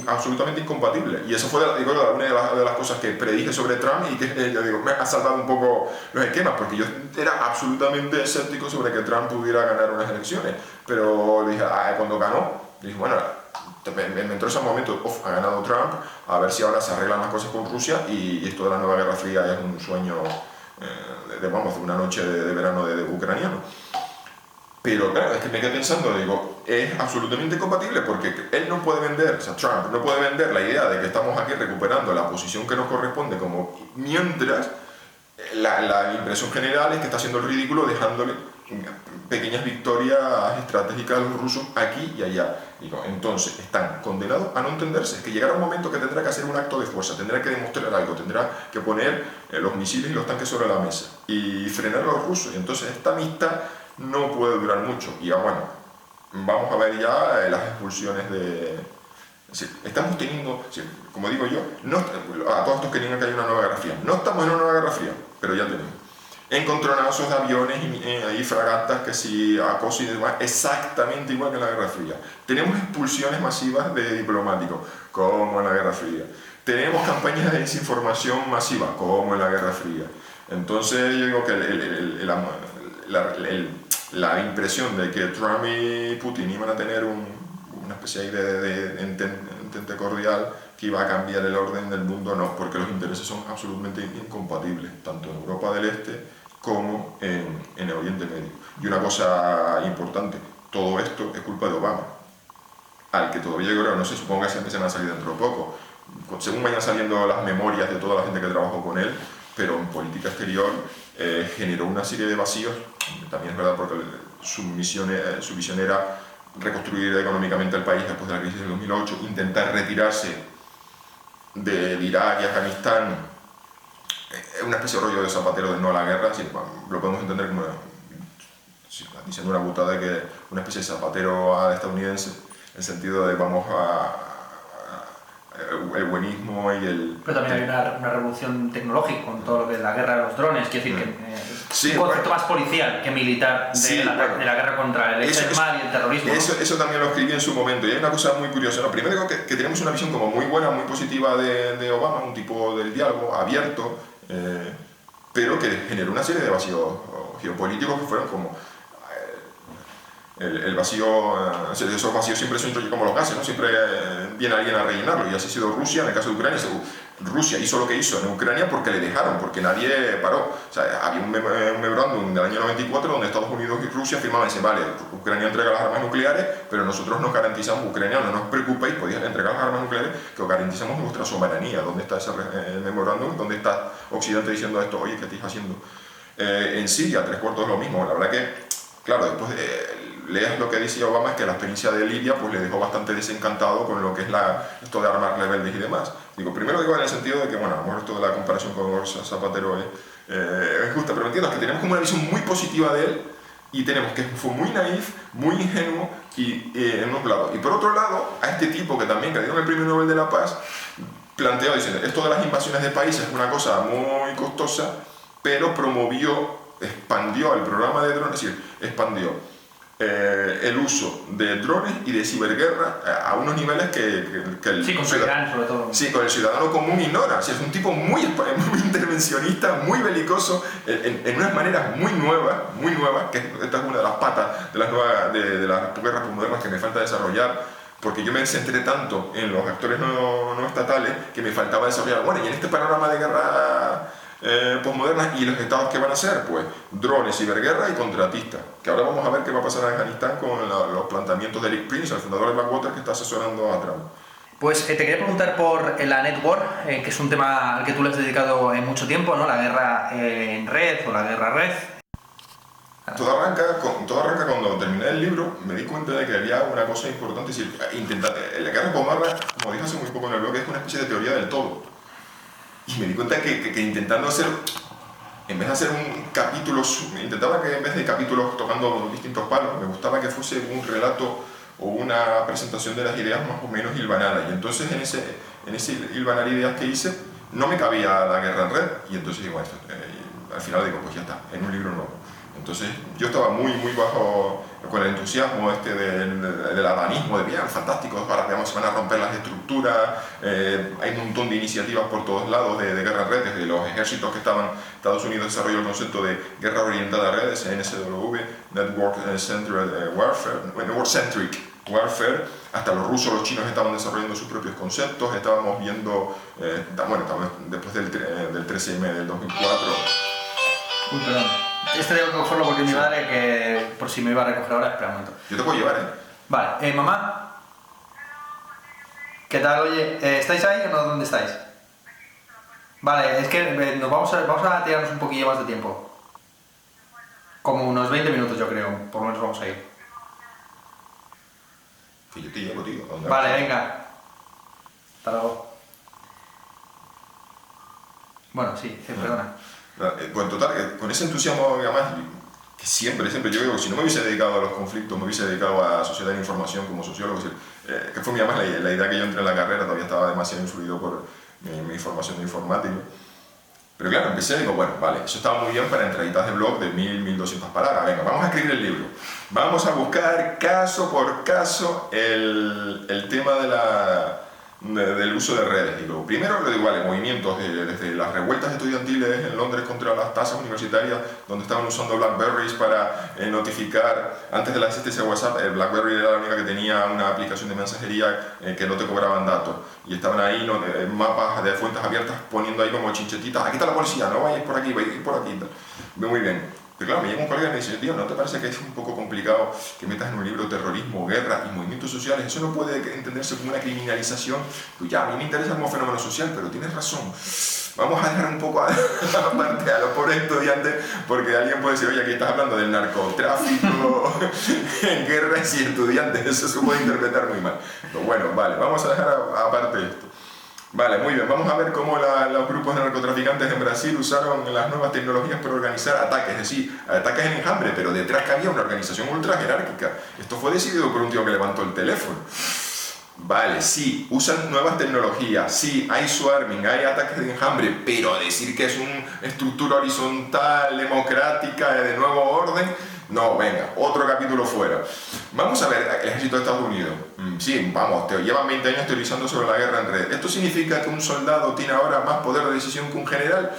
Speaker 2: absolutamente incompatible, y eso fue una de las cosas que predije sobre Trump y que yo digo, me ha salvado un poco los esquemas, porque yo era absolutamente escéptico sobre que Trump pudiera ganar unas elecciones, pero dije, cuando ganó, dije, bueno, me entró ese momento, ha ganado Trump, a ver si ahora se arreglan las cosas con Rusia y esto de la nueva Guerra Fría es un sueño de una noche de verano de ucraniano. Pero claro, es que me quedé pensando, digo, es absolutamente compatible porque él no puede vender, o sea, Trump no puede vender la idea de que estamos aquí recuperando la posición que nos corresponde, como mientras la impresión general es que está haciendo el ridículo dejándole pequeñas victorias estratégicas a los rusos aquí y allá. Digo, entonces están condenados a no entenderse, es que llegará un momento que tendrá que hacer un acto de fuerza, tendrá que demostrar algo, tendrá que poner los misiles y los tanques sobre la mesa y frenar a los rusos. Y entonces esta amistad no puede durar mucho. Y ya bueno, vamos a ver ya las expulsiones de... Estamos teniendo, como digo yo, a todos estos que digan que hay una nueva Guerra Fría, no estamos en una nueva Guerra Fría, pero ya tenemos encontronazos de aviones y fragatas que si acoso y demás, exactamente igual que en la Guerra Fría. Tenemos expulsiones masivas de diplomáticos, como en la Guerra Fría. Tenemos campañas de desinformación masiva, como en la Guerra Fría. Entonces yo digo que la impresión de que Trump y Putin iban a tener una especie de entente cordial que iba a cambiar el orden del mundo, no, porque los intereses son absolutamente incompatibles, tanto en Europa del Este como en el Oriente Medio. Y una cosa importante, todo esto es culpa de Obama, al que todavía yo creo, no sé, supongo que se empiezan a salir dentro de poco, según vayan saliendo las memorias de toda la gente que trabajó con él, pero en política exterior generó una serie de vacíos. También es verdad porque su visión era reconstruir económicamente el país después de la crisis del 2008, intentar retirarse de Irak y Afganistán, una especie de rollo de Zapatero de no a la guerra, sí, lo podemos entender como diciendo una butada de que una especie de Zapatero estadounidense, en el sentido de vamos el buenismo y el...
Speaker 1: Pero también hay una revolución tecnológica con todo lo que es la guerra de los drones, quiero decir que un concepto más policial que militar de la guerra contra el mal y el terrorismo.
Speaker 2: Eso también lo escribí en su momento, y hay una cosa muy curiosa, ¿no? Primero digo que tenemos una visión como muy buena, muy positiva de Obama, un tipo del diálogo abierto, pero que generó una serie de vacíos geopolíticos que fueron como... El vacío, esos vacíos siempre son como los gases, ¿no? Siempre viene alguien a rellenarlo, y así ha sido Rusia en el caso de Ucrania. Rusia hizo lo que hizo en Ucrania porque le dejaron, porque nadie paró. O sea, había un memorándum del año 94 donde Estados Unidos y Rusia firmaban y decían, vale, Ucrania entrega las armas nucleares, pero nosotros nos garantizamos, Ucrania, no nos preocupéis, podéis entregar las armas nucleares, que os garantizamos nuestra soberanía. ¿Dónde está ese memorándum? ¿Dónde está Occidente diciendo esto? Oye, ¿qué estáis haciendo? En Siria, 3/4 es lo mismo. La verdad que, claro, después leas lo que dice Obama, es que la experiencia de Libia pues le dejó bastante desencantado con lo que es esto de armar rebeldes y demás. Primero digo en el sentido de que, bueno, a lo mejor esto de la comparación con Zapatero es justa, pero entiendo que tenemos como una visión muy positiva de él y tenemos que fue muy naif, muy ingenuo y en un lado. Y por otro lado, a este tipo que también, que dieron el Premio Nobel de la Paz, planteó diciendo, esto de las invasiones de países es una cosa muy costosa, pero promovió expandió el programa de drones, es decir, expandió el uso de drones y de ciberguerra a unos niveles que el
Speaker 1: sí, con ciudadano, sobre todo.
Speaker 2: Sí, con el ciudadano común ignora. O sea, es un tipo muy intervencionista, muy belicoso, en unas maneras muy nuevas, que esta es una de las patas de las guerras postmodernas que me falta desarrollar, porque yo me centré tanto en los actores no estatales que me faltaba desarrollar. Bueno, y en este panorama de guerra postmodernas, y los estados que van a ser, pues drones, ciberguerra y contratistas, que ahora vamos a ver qué va a pasar en Afganistán con los planteamientos de Eric Prince, el fundador de Blackwater, que está asesorando a Trump.
Speaker 1: Pues te quería preguntar por la network, que es un tema al que tú le has dedicado mucho tiempo, ¿no? La guerra en red o la guerra red.
Speaker 2: Todo arranca cuando terminé el libro, me di cuenta de que había una cosa importante, es decir, la guerra postmoderna, como dije hace muy poco en el blog, es una especie de teoría del todo. Y me di cuenta que intentando hacer, en vez de hacer un capítulo, intentaba que en vez de capítulos tocando distintos palos, me gustaba que fuese un relato o una presentación de las ideas más o menos hilvanadas. Y entonces en ese hilvanar ideas que hice, no me cabía la guerra en red. Y entonces digo, al final digo, pues ya está, en un libro nuevo. Entonces yo estaba muy bajo con el entusiasmo del adanismo, de bien, fantástico, ahora digamos, se van a romper las estructuras, hay un montón de iniciativas por todos lados de guerra en red, desde los ejércitos que Estados Unidos desarrolló el concepto de guerra orientada a redes, NSW, Network Centric Warfare, hasta los rusos, los chinos estaban desarrollando sus propios conceptos, estábamos viendo, después del 13M del 2004.
Speaker 1: Uy, perdón. Tengo que cogerlo porque mi madre, que por si me iba a recoger ahora, espera un momento.
Speaker 2: Yo te puedo llevar,
Speaker 1: Vale, mamá. ¿Qué tal? Oye, ¿estáis ahí o no? ¿Dónde estáis? Vale, es que vamos a tirarnos un poquillo más de tiempo. Como unos 20 minutos yo creo, por lo menos vamos a ir.
Speaker 2: Que yo te llevo, tío.
Speaker 1: Vale, venga. Hasta luego. Bueno, sí, perdona.
Speaker 2: Pues total, con ese entusiasmo, además, que siempre yo digo, si no me hubiese dedicado a los conflictos, me hubiese dedicado a sociedad de información como sociólogo, que fue además la idea que yo entré en la carrera, todavía estaba demasiado influido por mi formación de informático. Pero claro, empecé y digo, bueno, vale, eso estaba muy bien para entraditas de blog de 1200 palabras, venga, vamos a escribir el libro. Vamos a buscar caso por caso el tema del uso de redes. Digo, primero lo digo, vale, movimientos desde las revueltas estudiantiles en Londres contra las tasas universitarias, donde estaban usando Blackberries para notificar, antes de la existencia de WhatsApp, el Blackberry era la única que tenía una aplicación de mensajería que no te cobraban datos, y estaban ahí mapas de fuentes abiertas poniendo ahí como chinchetitas, aquí está la policía, no vayáis por aquí, vais por aquí. Muy bien. Pero claro, me llega un colega y me dice, tío, ¿no te parece que es un poco complicado que metas en un libro terrorismo, guerra y movimientos sociales? Eso no puede entenderse como una criminalización. Pues ya, a mí me interesa como fenómeno social, pero tienes razón. Vamos a dejar un poco aparte a los pobres estudiantes, porque alguien puede decir, oye, aquí estás hablando del narcotráfico, en guerras y estudiantes, eso se puede interpretar muy mal. Pero bueno, vale, vamos a dejar aparte esto. Vale, muy bien, vamos a ver cómo los grupos de narcotraficantes en Brasil usaron las nuevas tecnologías para organizar ataques, es decir, ataques en enjambre, pero detrás que había una organización ultra jerárquica. Esto fue decidido por un tío que levantó el teléfono. Vale, sí, usan nuevas tecnologías, sí, hay swarming, hay ataques de enjambre, pero decir que es una estructura horizontal, democrática, de nuevo orden, no, venga, otro capítulo fuera. Vamos a ver el ejército de Estados Unidos. Sí, vamos, llevan 20 años teorizando sobre la guerra en red. ¿Esto significa que un soldado tiene ahora más poder de decisión que un general?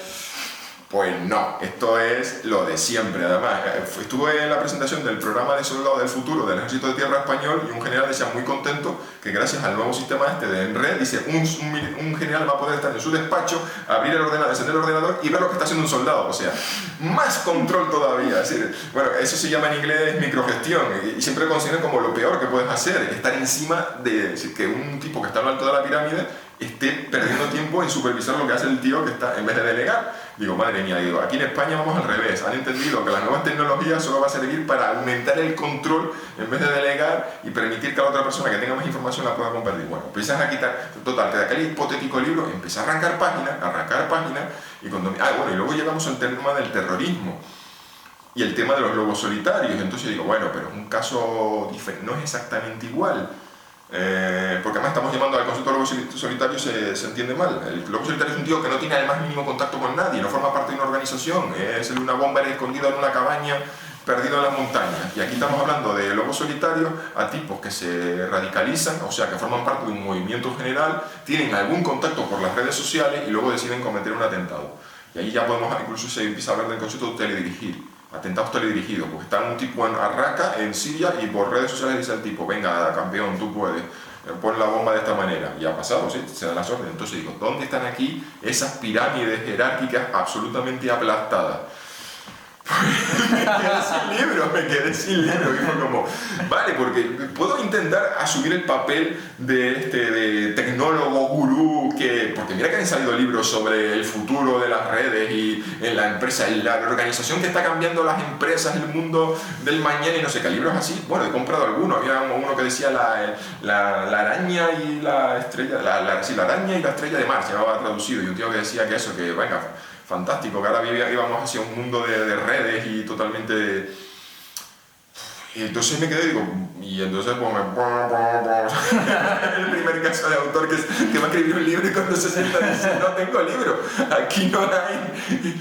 Speaker 2: Pues no, esto es lo de siempre. Además, estuve en la presentación del programa de soldados del futuro del Ejército de Tierra Español y un general decía muy contento que gracias al nuevo sistema de en red, dice, un general va a poder estar en su despacho, abrir el ordenador, encender el ordenador y ver lo que está haciendo un soldado. O sea, más control todavía. Es decir, bueno, eso se llama en inglés microgestión y siempre consideran como lo peor que puedes hacer, estar encima de que un tipo que está en lo alto de la pirámide esté perdiendo tiempo en supervisar lo que hace el tío que está, en vez de delegar. Digo, madre mía, digo, aquí en España vamos al revés. Han entendido que las nuevas tecnologías solo va a servir para aumentar el control en vez de delegar y permitir que la otra persona que tenga más información la pueda compartir. Bueno, empiezas a quitar, total, de aquel hipotético libro, empieza a arrancar páginas, y cuando... bueno, y luego llegamos al tema del terrorismo y el tema de los lobos solitarios. Entonces digo, bueno, pero es un caso diferente, no es exactamente igual. Porque además estamos llamando al concepto de lobo solitario, se entiende mal. El lobo solitario es un tío que no tiene el más mínimo contacto con nadie, no forma parte de una organización, es una bomba escondida en una cabaña, perdido en las montañas. Y aquí estamos hablando de lobos solitarios a tipos que se radicalizan, o sea, que forman parte de un movimiento general, tienen algún contacto por las redes sociales y luego deciden cometer un atentado. Y ahí ya podemos, incluso se empieza a hablar del concepto de teledirigir. Atentados teledirigidos, porque está un tipo en Raqqa, en Siria, y por redes sociales dice al tipo, venga campeón, tú puedes, pon la bomba de esta manera. Y ha pasado, ¿sí? Se dan las órdenes. Entonces digo, ¿dónde están aquí esas pirámides jerárquicas absolutamente aplastadas? Me quedé sin libro y fue como, vale, porque puedo intentar asumir el papel de tecnólogo gurú, porque mira que han salido libros sobre el futuro de las redes y en la empresa, la organización que está cambiando las empresas, el mundo del mañana y no sé qué, libros así. Bueno, he comprado algunos, había uno que decía la araña y la estrella, la araña y la estrella de mar, se llamaba traducido, y un tío que decía que eso, que venga, fantástico, que ahora íbamos hacia un mundo de redes y totalmente... Y entonces me quedé y digo, y entonces pues el primer caso de autor que va a escribir un libro y cuando se sienta dice, no tengo libro, aquí no hay...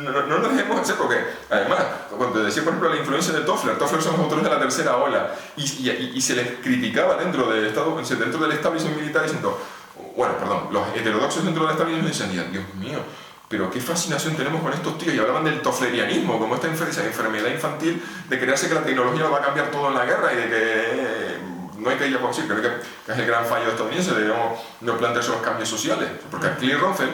Speaker 2: No lo dejemos hacer porque, además, cuando decía por ejemplo la influencia de Toffler son los autores de la tercera ola y se les criticaba dentro del establishment militar diciendo, bueno, perdón, los heterodoxos dentro del establishment decían, Dios mío, pero qué fascinación tenemos con estos tíos, y hablaban del tofflerianismo, como esta enfermedad infantil de creerse que la tecnología va a cambiar todo en la guerra y de que no hay que ir a decir, creo que es el gran fallo estadounidense, debemos no plantearse los cambios sociales, porque Achille Ronfeld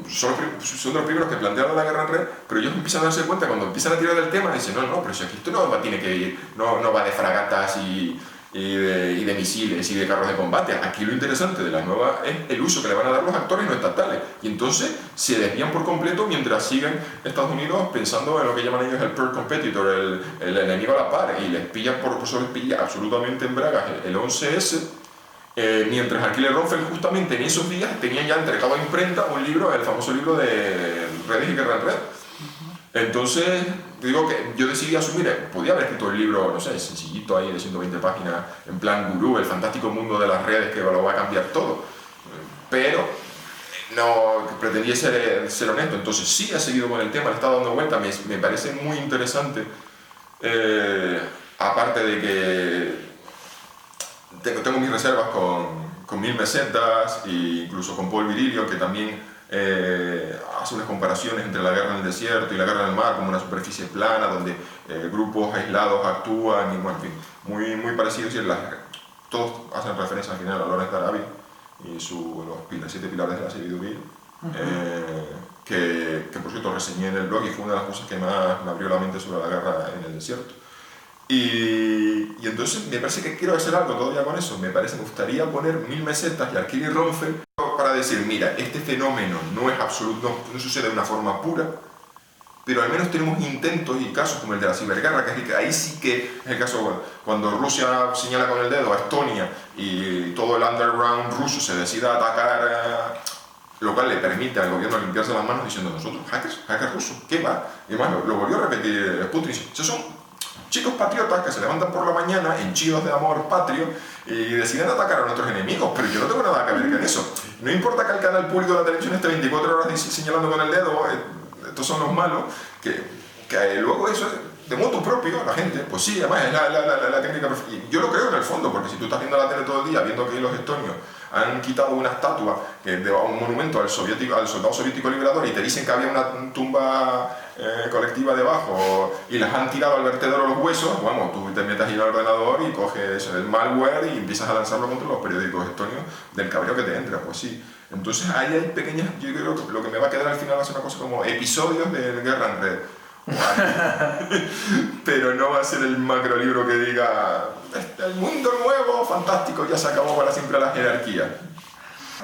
Speaker 2: son de los primeros que plantearon la guerra en red, pero ellos empiezan a darse cuenta cuando empiezan a tirar del tema, dicen, no, pero si aquí esto tiene que ir, no va de fragatas y de misiles y de carros de combate. Aquí lo interesante de la nueva es el uso que le van a dar los actores no estatales, y entonces se desvían por completo mientras siguen Estados Unidos pensando en lo que llaman ellos el peer competitor, el enemigo a la par, y les pillan por eso les pilla absolutamente en bragas el 11S, mientras Achille Ronfeld justamente en esos días tenía ya entregado a imprenta un libro, el famoso libro de Redes y Guerra en Red. Entonces, digo que yo decidí asumir, podía haber escrito el libro, no sé, sencillito ahí de 120 páginas, en plan gurú, el fantástico mundo de las redes que lo va a cambiar todo, pero no pretendí ser honesto, entonces sí he seguido con el tema, le he estado dando vuelta, me parece muy interesante, aparte de que tengo mis reservas con 1000 mesetas e incluso con Paul Virilio, que también hace unas comparaciones entre la guerra en el desierto y la guerra en el mar como una superficie plana donde grupos aislados actúan y bueno, en fin, muy parecidos, y todos hacen referencia al final a Lawrence de Arabia y los 7 pilares de la sabiduría, que por cierto reseñé en el blog y fue una de las cosas que más me abrió la mente sobre la guerra en el desierto. Y entonces me parece que quiero hacer algo todavía con eso, me gustaría poner 1000 mesetas y Achille Ronfeld para decir, mira, este fenómeno no es absoluto, no sucede de una forma pura, pero al menos tenemos intentos y casos como el de la ciberguerra, que ahí sí que es el caso cuando Rusia señala con el dedo a Estonia y todo el underground ruso se decida atacar, lo cual le permite al gobierno limpiarse las manos diciendo, nosotros, hackers rusos, ¿qué va? Y además lo volvió a repetir Putin, esos son chicos patriotas que se levantan por la mañana henchidos de amor patrio y deciden atacar a nuestros enemigos, pero yo no tengo nada que ver con eso. No importa que el canal público de la televisión esté 24 horas señalando con el dedo, estos son los malos, que luego eso es de motu propio, la gente, pues sí, además es la técnica perfecta. Yo lo creo en el fondo, porque si tú estás viendo la tele todo el día, viendo que los estonios han quitado una estatua de un monumento al soldado soviético liberador y te dicen que había una tumba colectiva debajo y las han tirado al vertedero los huesos, bueno, tú te metes ahí en el ordenador y coges el malware y empiezas a lanzarlo contra los periódicos estonios del cabreo que te entra, pues sí. Entonces ahí hay pequeñas, yo creo que lo que me va a quedar al final va a ser una cosa como episodios de Guerra en Red. Pero no va a ser el macro libro que diga el mundo nuevo, fantástico, ya se acabó para siempre la jerarquía.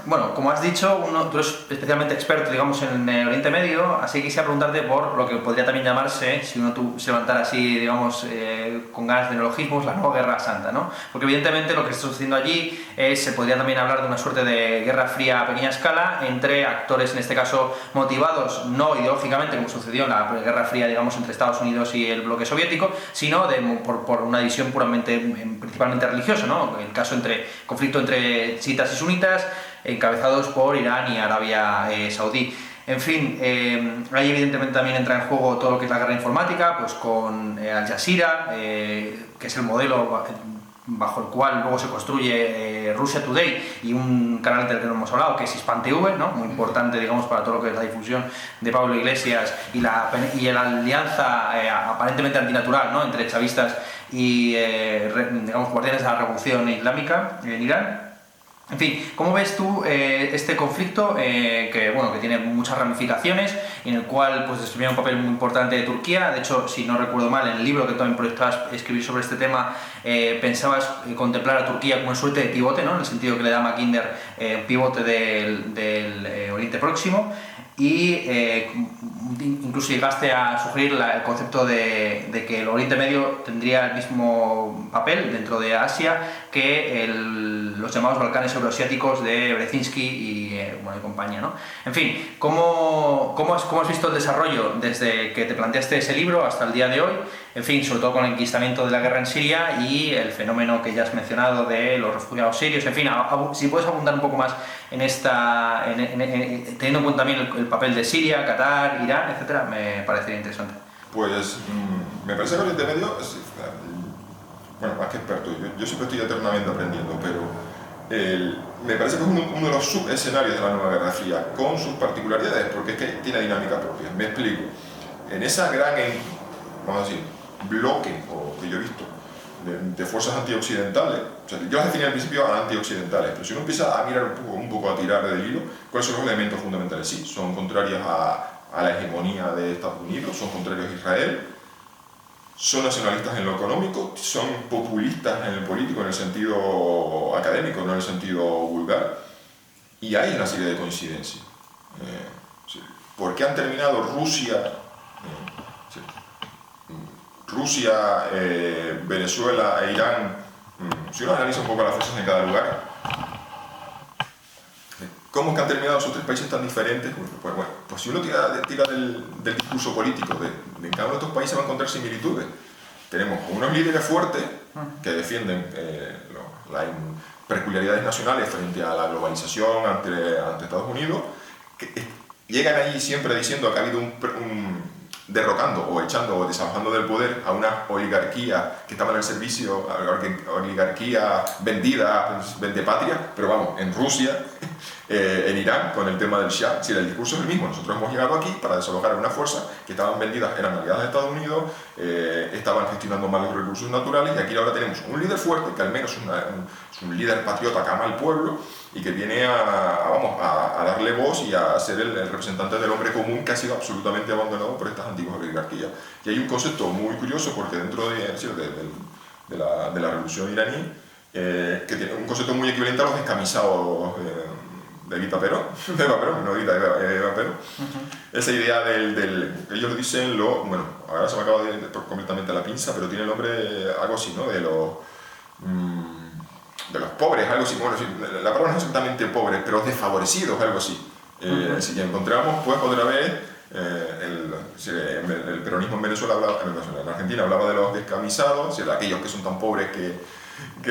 Speaker 1: Bueno, como has dicho, tú eres especialmente experto, digamos, en Oriente Medio, así que quisiera preguntarte por lo que podría también llamarse, si uno se levantara así, digamos, con ganas de neologismos, la nueva Guerra Santa, ¿no? Porque evidentemente lo que está sucediendo allí se podría también hablar de una suerte de guerra fría a pequeña escala entre actores, en este caso, motivados no ideológicamente, como sucedió en la Guerra Fría, digamos, entre Estados Unidos y el bloque soviético, sino por una división puramente, principalmente religiosa, ¿no? El caso conflicto entre chiitas y sunitas, encabezados por Irán y Arabia Saudí. En fin, ahí evidentemente también entra en juego todo lo que es la guerra informática, pues con Al Jazeera, que es el modelo bajo el cual luego se construye Russia Today, y un canal del que no hemos hablado, que es Hispan TV, ¿no? Muy importante, digamos, para todo lo que es la difusión de Pablo Iglesias y la alianza aparentemente antinatural, ¿no?, entre chavistas y digamos, guardianes de la revolución islámica en Irán. En fin, ¿cómo ves tú este conflicto que tiene muchas ramificaciones, en el cual pues desempeña un papel muy importante de Turquía? De hecho, si no recuerdo mal, en el libro que también proyectabas escribir sobre este tema, pensabas contemplar a Turquía como una suerte de pivote, ¿no?, en el sentido que le da Mackinder, pivote del Oriente Próximo, y incluso llegaste a sugerir el concepto de que el Oriente Medio tendría el mismo papel dentro de Asia que los llamados Balcanes euroasiáticos de Brzezinski y compañía, ¿no? En fin, ¿cómo has visto el desarrollo desde que te planteaste ese libro hasta el día de hoy? En fin, sobre todo con el enquistamiento de la guerra en Siria y el fenómeno que ya has mencionado de los refugiados sirios. En fin, si puedes abundar un poco más en teniendo en cuenta también el papel de Siria, Qatar, Irán, etcétera, me parecería interesante.
Speaker 2: Pues me parece que Oriente Medio bueno, más que experto, yo siempre estoy eternamente aprendiendo, pero me parece que es uno de los subescenarios de la nueva Guerra Fría, con sus particularidades, porque es que tiene dinámica propia. Me explico. En esa gran, vamos a decir, bloque que yo he visto de fuerzas antioccidentales, o sea, yo las definí al principio antioccidentales, pero si uno empieza a mirar un poco a tirar del hilo, ¿cuáles son los elementos fundamentales? Sí, son contrarios a la hegemonía de Estados Unidos, son contrarios a Israel, son nacionalistas en lo económico, son populistas en el político, en el sentido académico, no en el sentido vulgar, y hay una serie de coincidencias. ¿Por qué han terminado Rusia, Venezuela e Irán? Si uno analiza un poco las fuerzas en cada lugar, ¿cómo es que han terminado esos tres países tan diferentes? Pues si uno tira del discurso político de cada uno de estos países, va a encontrar similitudes. Tenemos unos líderes fuertes que defienden las peculiaridades nacionales frente a la globalización ante Estados Unidos, que llegan allí siempre diciendo que ha habido derrocando o echando o desalojando del poder a una oligarquía que estaba en el servicio, a la oligarquía vendida, vendepatria, pero vamos, en Rusia, en Irán, con el tema del Shah, si el discurso es el mismo. Nosotros hemos llegado aquí para desalojar a una fuerza que estaban vendidas, eran aliadas de Estados Unidos, estaban gestionando mal los recursos naturales, y aquí ahora tenemos un líder fuerte, que al menos es un líder patriota que ama al pueblo, y que viene a darle voz y a ser el representante del hombre común, que ha sido absolutamente abandonado por estas antiguas oligarquías. Y hay un concepto muy curioso, porque dentro de la revolución iraní, que tiene un concepto muy equivalente a los descamisados de Evita Perón, no Eva Perón. Esa idea ellos dicen bueno, ahora se me acaba de completamente la pinza, pero tiene el nombre algo así, ¿no? De los pobres, algo así. Bueno, la palabra no es exactamente pobres, pero desfavorecidos, algo así. Si encontramos, pues otra vez, el peronismo en Venezuela, en Argentina hablaba de los descamisados, de aquellos que son tan pobres que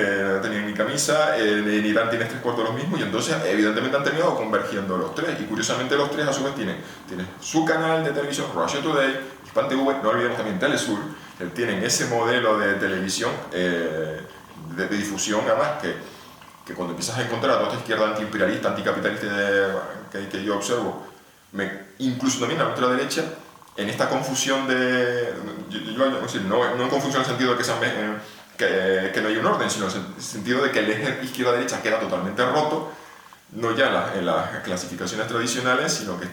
Speaker 2: no tenían ni camisa. En Irán tienes 3/4 lo mismo, y entonces evidentemente han terminado convergiendo los tres, y curiosamente los tres a su vez tienen su canal de televisión, Russia Today, Hispan TV, no olvidemos también Telesur, que tienen ese modelo de televisión de difusión, además que cuando empiezas a encontrar a toda esta izquierda antiimperialista, anticapitalista que yo observo, incluso también a la ultraderecha, en esta confusión no en confusión en el sentido de que no hay un orden, sino en el sentido de que el eje izquierda-derecha queda totalmente roto, no ya en las clasificaciones tradicionales, sino que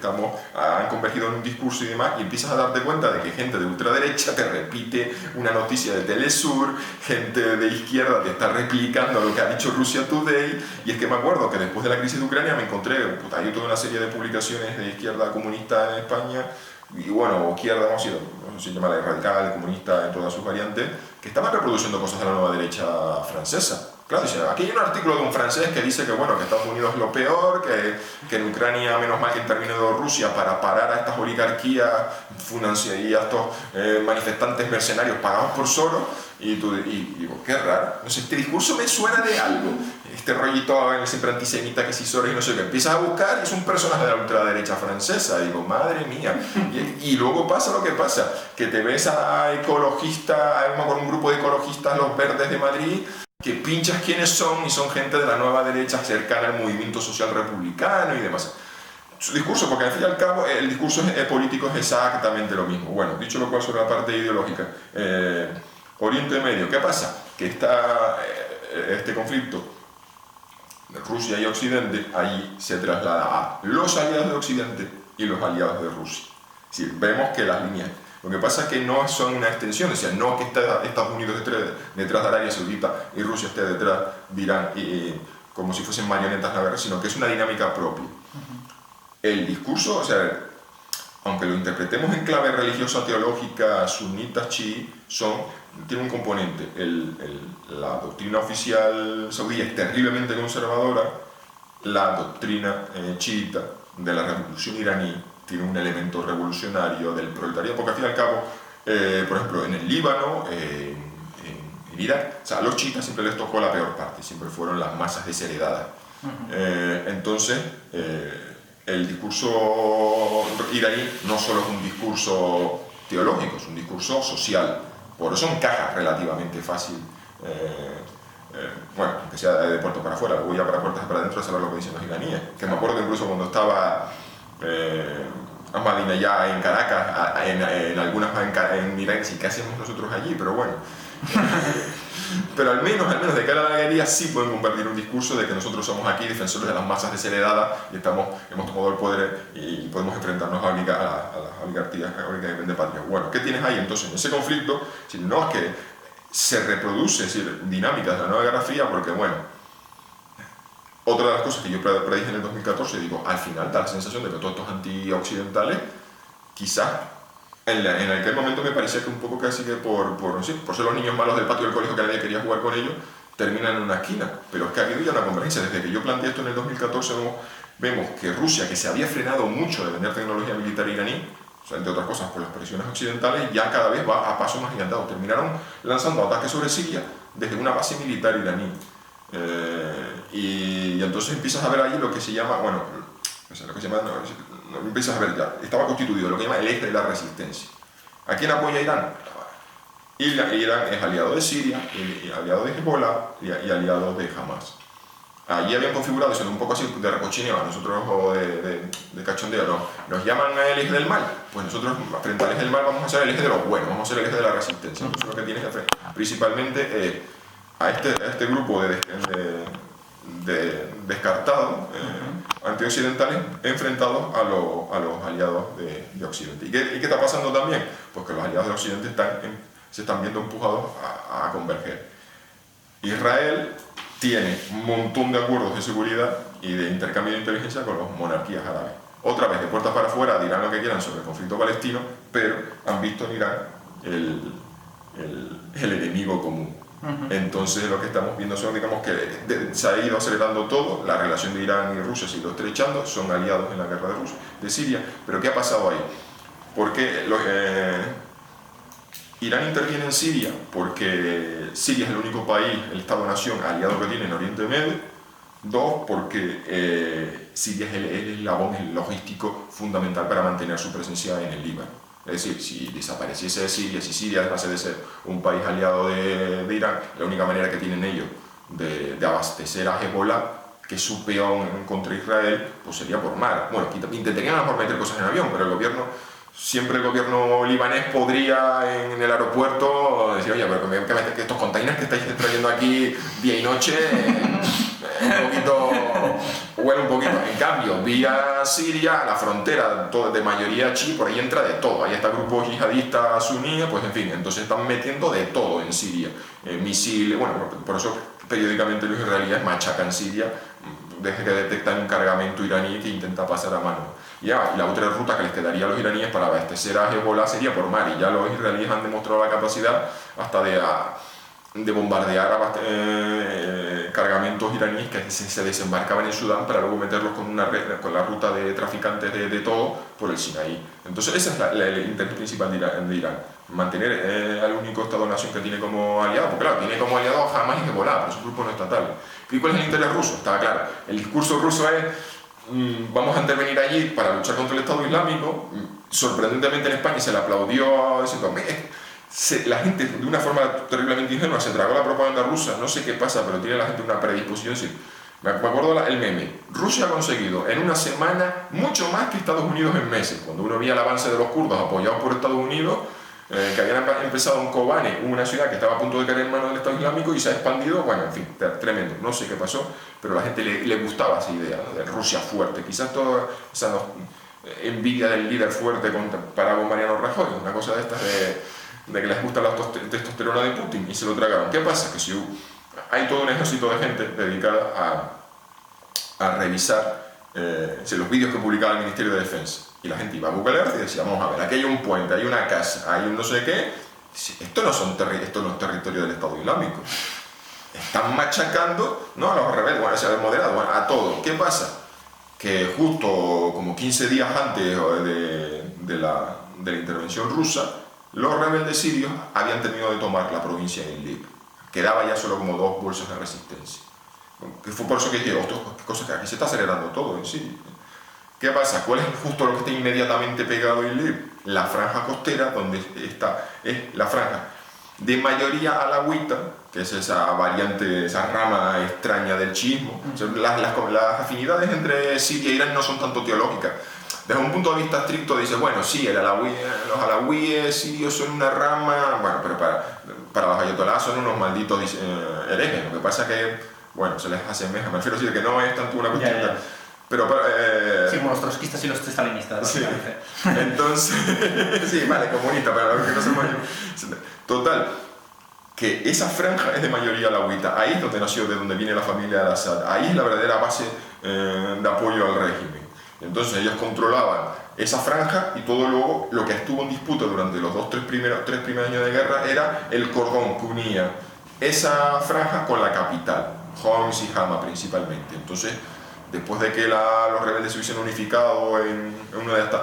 Speaker 2: han convergido en un discurso y demás, y empiezas a darte cuenta de que gente de ultraderecha te repite una noticia de Telesur, gente de izquierda te está replicando lo que ha dicho Russia Today, y es que me acuerdo que después de la crisis de Ucrania me encontré, hay toda una serie de publicaciones de izquierda comunista en España, y bueno, izquierda, no sé si se llama la radical, comunista en todas sus variantes, que estaban reproduciendo cosas de la nueva derecha francesa. Claro, aquí hay un artículo de un francés que dice que, bueno, que Estados Unidos es lo peor, que en Ucrania menos mal que intervino Rusia para parar a estas oligarquías y a estos manifestantes mercenarios pagados por Soros, y digo, qué raro, no sé, este discurso me suena de algo, este rollito siempre antisemita que si Soros y no sé qué, empiezas a buscar y es un personaje de la ultraderecha francesa, y digo, madre mía, y luego pasa lo que pasa, que te ves a ecologistas, con un grupo de ecologistas, los verdes de Madrid, que pinchas quiénes son y son gente de la nueva derecha cercana al movimiento social republicano y demás. Su discurso, porque al fin y al cabo el discurso político es exactamente lo mismo. Bueno, dicho lo cual sobre la parte ideológica, Oriente Medio, ¿qué pasa? Que este conflicto de Rusia y Occidente, ahí se traslada a los aliados de Occidente y los aliados de Rusia. Es decir, vemos que las líneas... Lo que pasa es que no son una extensión, o sea, no que Estados Unidos esté detrás de Arabia Saudita y Rusia esté detrás de Irán como si fuesen marionetas de la guerra, sino que es una dinámica propia. El discurso, o sea, aunque lo interpretemos en clave religiosa, teológica, sunita, chií, tiene un componente. La doctrina oficial saudí es terriblemente conservadora, la doctrina chiita de la revolución iraní tiene un elemento revolucionario del proletariado, porque al fin y al cabo, por ejemplo, en el Líbano, en Irak, o sea, a los chiitas siempre les tocó la peor parte, siempre fueron las masas desheredadas. Entonces, el discurso iraní no solo es un discurso teológico, es un discurso social, por eso encaja relativamente fácil. Bueno, aunque sea de puerto para afuera, luego ya para puertas para adentro a saber lo que dicen los iraníes, que me acuerdo incluso cuando estaba Ahmadinejad en Caracas, en algunas en Irán, sí, ¿qué hacemos nosotros allí? Pero bueno, pero al menos de cara a la galería sí pueden compartir un discurso de que nosotros somos aquí defensores de las masas desheredadas y hemos tomado el poder y podemos enfrentarnos a las oligarquías de patria. Bueno, ¿qué tienes ahí entonces en ese conflicto? Si no es que se reproduce, es decir, dinámicas de la nueva Guerra Fría, porque bueno, otra de las cosas que yo predije en el 2014, digo, al final da la sensación de que todos estos antioccidentales, quizás en aquel momento me parecía que un poco casi que por ser los niños malos del patio del colegio que nadie quería jugar con ellos, terminan en una esquina. Pero es que ha habido ya una convergencia. Desde que yo planteé esto en el 2014 vemos que Rusia, que se había frenado mucho de vender tecnología militar iraní, o sea, entre otras cosas por las presiones occidentales, ya cada vez va a paso más gigantado. Terminaron lanzando ataques sobre Siria desde una base militar iraní. Y entonces empiezas a ver ahí lo que se llama, bueno, lo que se llama, empiezas a ver ya, estaba constituido lo que llama el eje de la resistencia. ¿A quién apoya Irán? Irán es aliado de Siria, y aliado de Hezbollah y aliado de Hamas. Allí habían configurado eso un poco así de recochineo, nosotros o de cachondeo, nos llaman el eje del mal, pues nosotros frente al eje del mal vamos a ser el eje de los buenos, vamos a ser el eje de la resistencia. Entonces lo que tienes que hacer principalmente a este grupo de descartados antioccidentales enfrentados a los aliados de Occidente. ¿Y qué está pasando también? Pues que los aliados de Occidente se están viendo empujados a converger. Israel tiene un montón de acuerdos de seguridad y de intercambio de inteligencia con las monarquías árabes. Otra vez, de puertas para afuera, dirán lo que quieran sobre el conflicto palestino, pero han visto en Irán el enemigo común. Entonces lo que estamos viendo son, digamos, que se ha ido acelerando todo, la relación de Irán y Rusia se ha ido estrechando, son aliados en la guerra de Siria, pero ¿qué ha pasado ahí? Porque Irán interviene en Siria porque Siria es el único país, el Estado-nación aliado que tiene en Oriente Medio. Dos, porque Siria es el eslabón logístico fundamental para mantener su presencia en el Líbano. Es decir, si desapareciese Siria, si Siria dejase de ser un país aliado de Irán, la única manera que tienen ellos de abastecer a Hezbollah, que es su peón contra Israel, pues sería por mar. Bueno, intentarían a lo mejor meter cosas en avión, pero siempre el gobierno libanés podría en el aeropuerto decir, oye, pero que estos containers que estáis trayendo aquí día y noche, un poquito huele un poquito. En cambio, vía Siria, la frontera de mayoría chií, por ahí entra de todo. Ahí está grupos yihadistas suníes, pues en fin, entonces están metiendo de todo en Siria. Misiles, bueno, por eso periódicamente los israelíes machacan Siria desde que detectan un cargamento iraní que intenta pasar a mano. Y la otra ruta que les quedaría a los iraníes para abastecer a Hezbollah sería por mar, y ya los israelíes han demostrado la capacidad hasta de bombardear cargamentos iraníes que se desembarcaban en Sudán para luego meterlos con la ruta de traficantes de todo por el Sinaí. Entonces ese es el intento principal de Irán, mantener al único Estado-nación que tiene como aliado, porque claro, tiene como aliado a Hamas y Hezbollah, pero es un grupo no estatal. ¿Y cuál es el interés ruso? Está claro, el discurso ruso es vamos a intervenir allí para luchar contra el Estado Islámico. Sorprendentemente en España se le aplaudió diciendo la gente de una forma terriblemente ingenua se tragó la propaganda rusa, no sé qué pasa, pero tiene la gente una predisposición. Me acuerdo el meme, Rusia ha conseguido en una semana mucho más que Estados Unidos en meses. Cuando uno veía el avance de los kurdos apoyados por Estados Unidos, que habían empezado en Kobane, una ciudad que estaba a punto de caer en manos del Estado Islámico, y se ha expandido, bueno, en fin, tremendo, no sé qué pasó, pero a la gente le gustaba esa idea, ¿no?, de Rusia fuerte. Quizás toda esa envidia del líder fuerte para con Mariano Rajoy, una cosa de estas de que les gusta la testosterona de Putin, y se lo tragaron. ¿Qué pasa? Que si hay todo un ejército de gente dedicada a revisar los vídeos que publicaba el Ministerio de Defensa, y la gente iba a Google Earth y decía, vamos a ver, aquí hay un puente, hay una casa, hay un no sé qué. Esto no es territorio del Estado Islámico. Están machacando, ¿no?, a los rebeldes, bueno, a los moderados, bueno, a todo. ¿Qué pasa? Que justo como 15 días antes de la intervención rusa, los rebeldes sirios habían terminado de tomar la provincia de Idlib. Quedaba ya solo como 2 bolsas de resistencia. Que fue por eso que dije, ostras, qué cosa, que aquí se está acelerando todo en Siria. ¿Qué pasa? ¿Cuál es justo lo que está inmediatamente pegado a Idlib? La franja costera, donde es la franja de mayoría alawita, que es esa variante, esa rama extraña del chiismo. O sea, las afinidades entre Siria e Irán no son tanto teológicas. Desde un punto de vista estricto dices, bueno, sí, los alawíes sirios son una rama, bueno, pero para los ayatolás son unos malditos herejes. Lo que pasa es que, bueno, se les asemeja, me refiero a decir que no es tanto una cuestión...
Speaker 1: Ya.
Speaker 2: Pero
Speaker 1: sí, como los trotskistas y los stalinistas.
Speaker 2: Sí. Entonces, sí, vale, comunista, para los que no somos... Total, que esa franja es de mayoría alawita. Ahí es donde nació, de donde viene la familia de Al-Assad. Ahí es la verdadera base de apoyo al régimen. Entonces ellos controlaban esa franja, y todo luego lo que estuvo en disputa durante los tres primeros años de guerra era el cordón que unía esa franja con la capital, Homs y Hama principalmente. Entonces, después de que los rebeldes se hubiesen unificado en una de estas...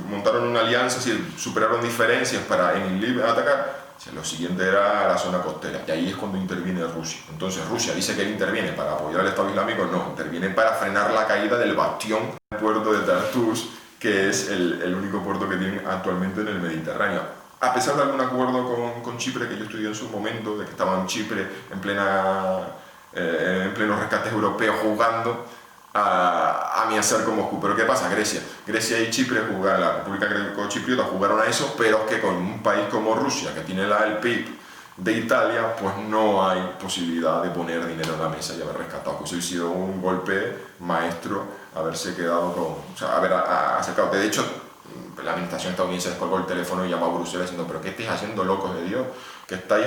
Speaker 2: montaron una alianza, superaron diferencias para en Idlib atacar. Lo siguiente era la zona costera, y ahí es cuando interviene Rusia. Entonces Rusia dice que él interviene para apoyar al Estado Islámico, no, interviene para frenar la caída del bastión del puerto de Tartus, que es el único puerto que tienen actualmente en el Mediterráneo. A pesar de algún acuerdo con Chipre que yo estudié en su momento, de que estaba en Chipre en pleno rescate europeo jugando a amenazar con Moscú. Pero ¿qué pasa? Grecia y Chipre la República Greco-Chipriota jugaron a eso, pero que con un país como Rusia, que tiene el PIB de Italia, pues no hay posibilidad de poner dinero en la mesa y haber rescatado. Pues ha sido un golpe maestro haberse quedado haber acercado. De hecho, la administración estadounidense descolgó el teléfono y llamó a Bruselas diciendo, pero ¿qué estáis haciendo, locos de Dios? Que estáis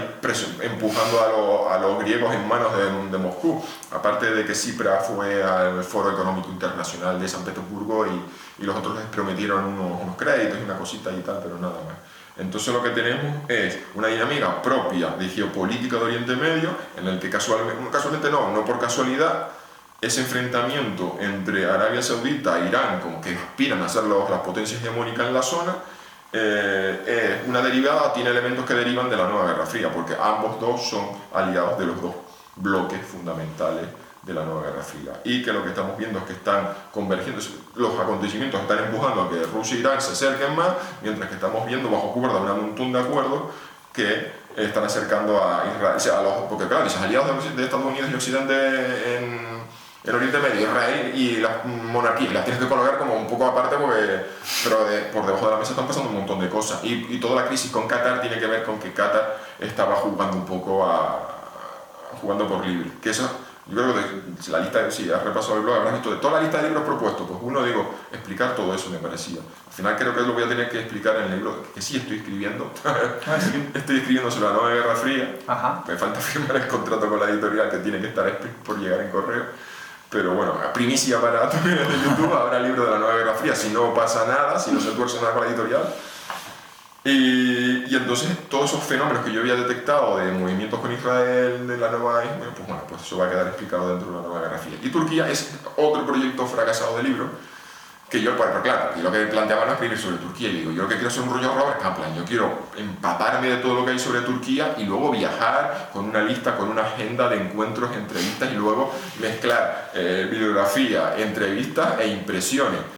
Speaker 2: empujando a los griegos en manos de Moscú. Aparte de que Tsipras fue al Foro Económico Internacional de San Petersburgo y los otros les prometieron unos créditos y una cosita y tal, pero nada más. Entonces lo que tenemos es una dinámica propia de geopolítica de Oriente Medio, en el que casualmente no por casualidad, ese enfrentamiento entre Arabia Saudita e Irán, como que aspiran a ser las potencias hegemónicas en la zona, una derivada, tiene elementos que derivan de la nueva Guerra Fría, porque ambos dos son aliados de los dos bloques fundamentales de la nueva Guerra Fría, y que lo que estamos viendo es que están convergiendo, los acontecimientos están empujando a que Rusia e Irán se acerquen más, mientras que estamos viendo bajo cuerda un montón de acuerdos que están acercando a Israel, porque claro, esos aliados de Estados Unidos y Occidente en Oriente Medio, Israel y las monarquías, las tienes que colocar como un poco aparte, pero por debajo de la mesa están pasando un montón de cosas, y toda la crisis con Qatar tiene que ver con que Qatar estaba jugando un poco a jugando por libre. Que eso, yo creo que la lista, si has repasado el blog, habrás visto de toda la lista de libros propuestos, pues uno, digo, explicar todo eso me parecía. Al final creo que lo voy a tener que explicar en el libro que sí estoy escribiendo.
Speaker 1: Sí.
Speaker 2: Estoy escribiendo sobre la nueva Guerra Fría.
Speaker 1: Ajá.
Speaker 2: Me falta firmar el contrato con la editorial que tiene que estar por llegar en correo. Pero bueno, a primicia para tu canal de YouTube, habrá libro de la nueva Guerra Fría, si no pasa nada, si no se tuerce nada con la editorial. Y entonces todos esos fenómenos que yo había detectado de movimientos con Israel, de la nueva Israel, pues eso va a quedar explicado dentro de la nueva Guerra Fría. Y Turquía es otro proyecto fracasado de libro, que yo, pero claro, yo lo que planteaba no es escribir sobre Turquía, y digo, yo lo que quiero es un rollo Robert Kaplan, yo quiero empaparme de todo lo que hay sobre Turquía y luego viajar con una lista, con una agenda de encuentros, entrevistas y luego mezclar bibliografía, entrevistas e impresiones.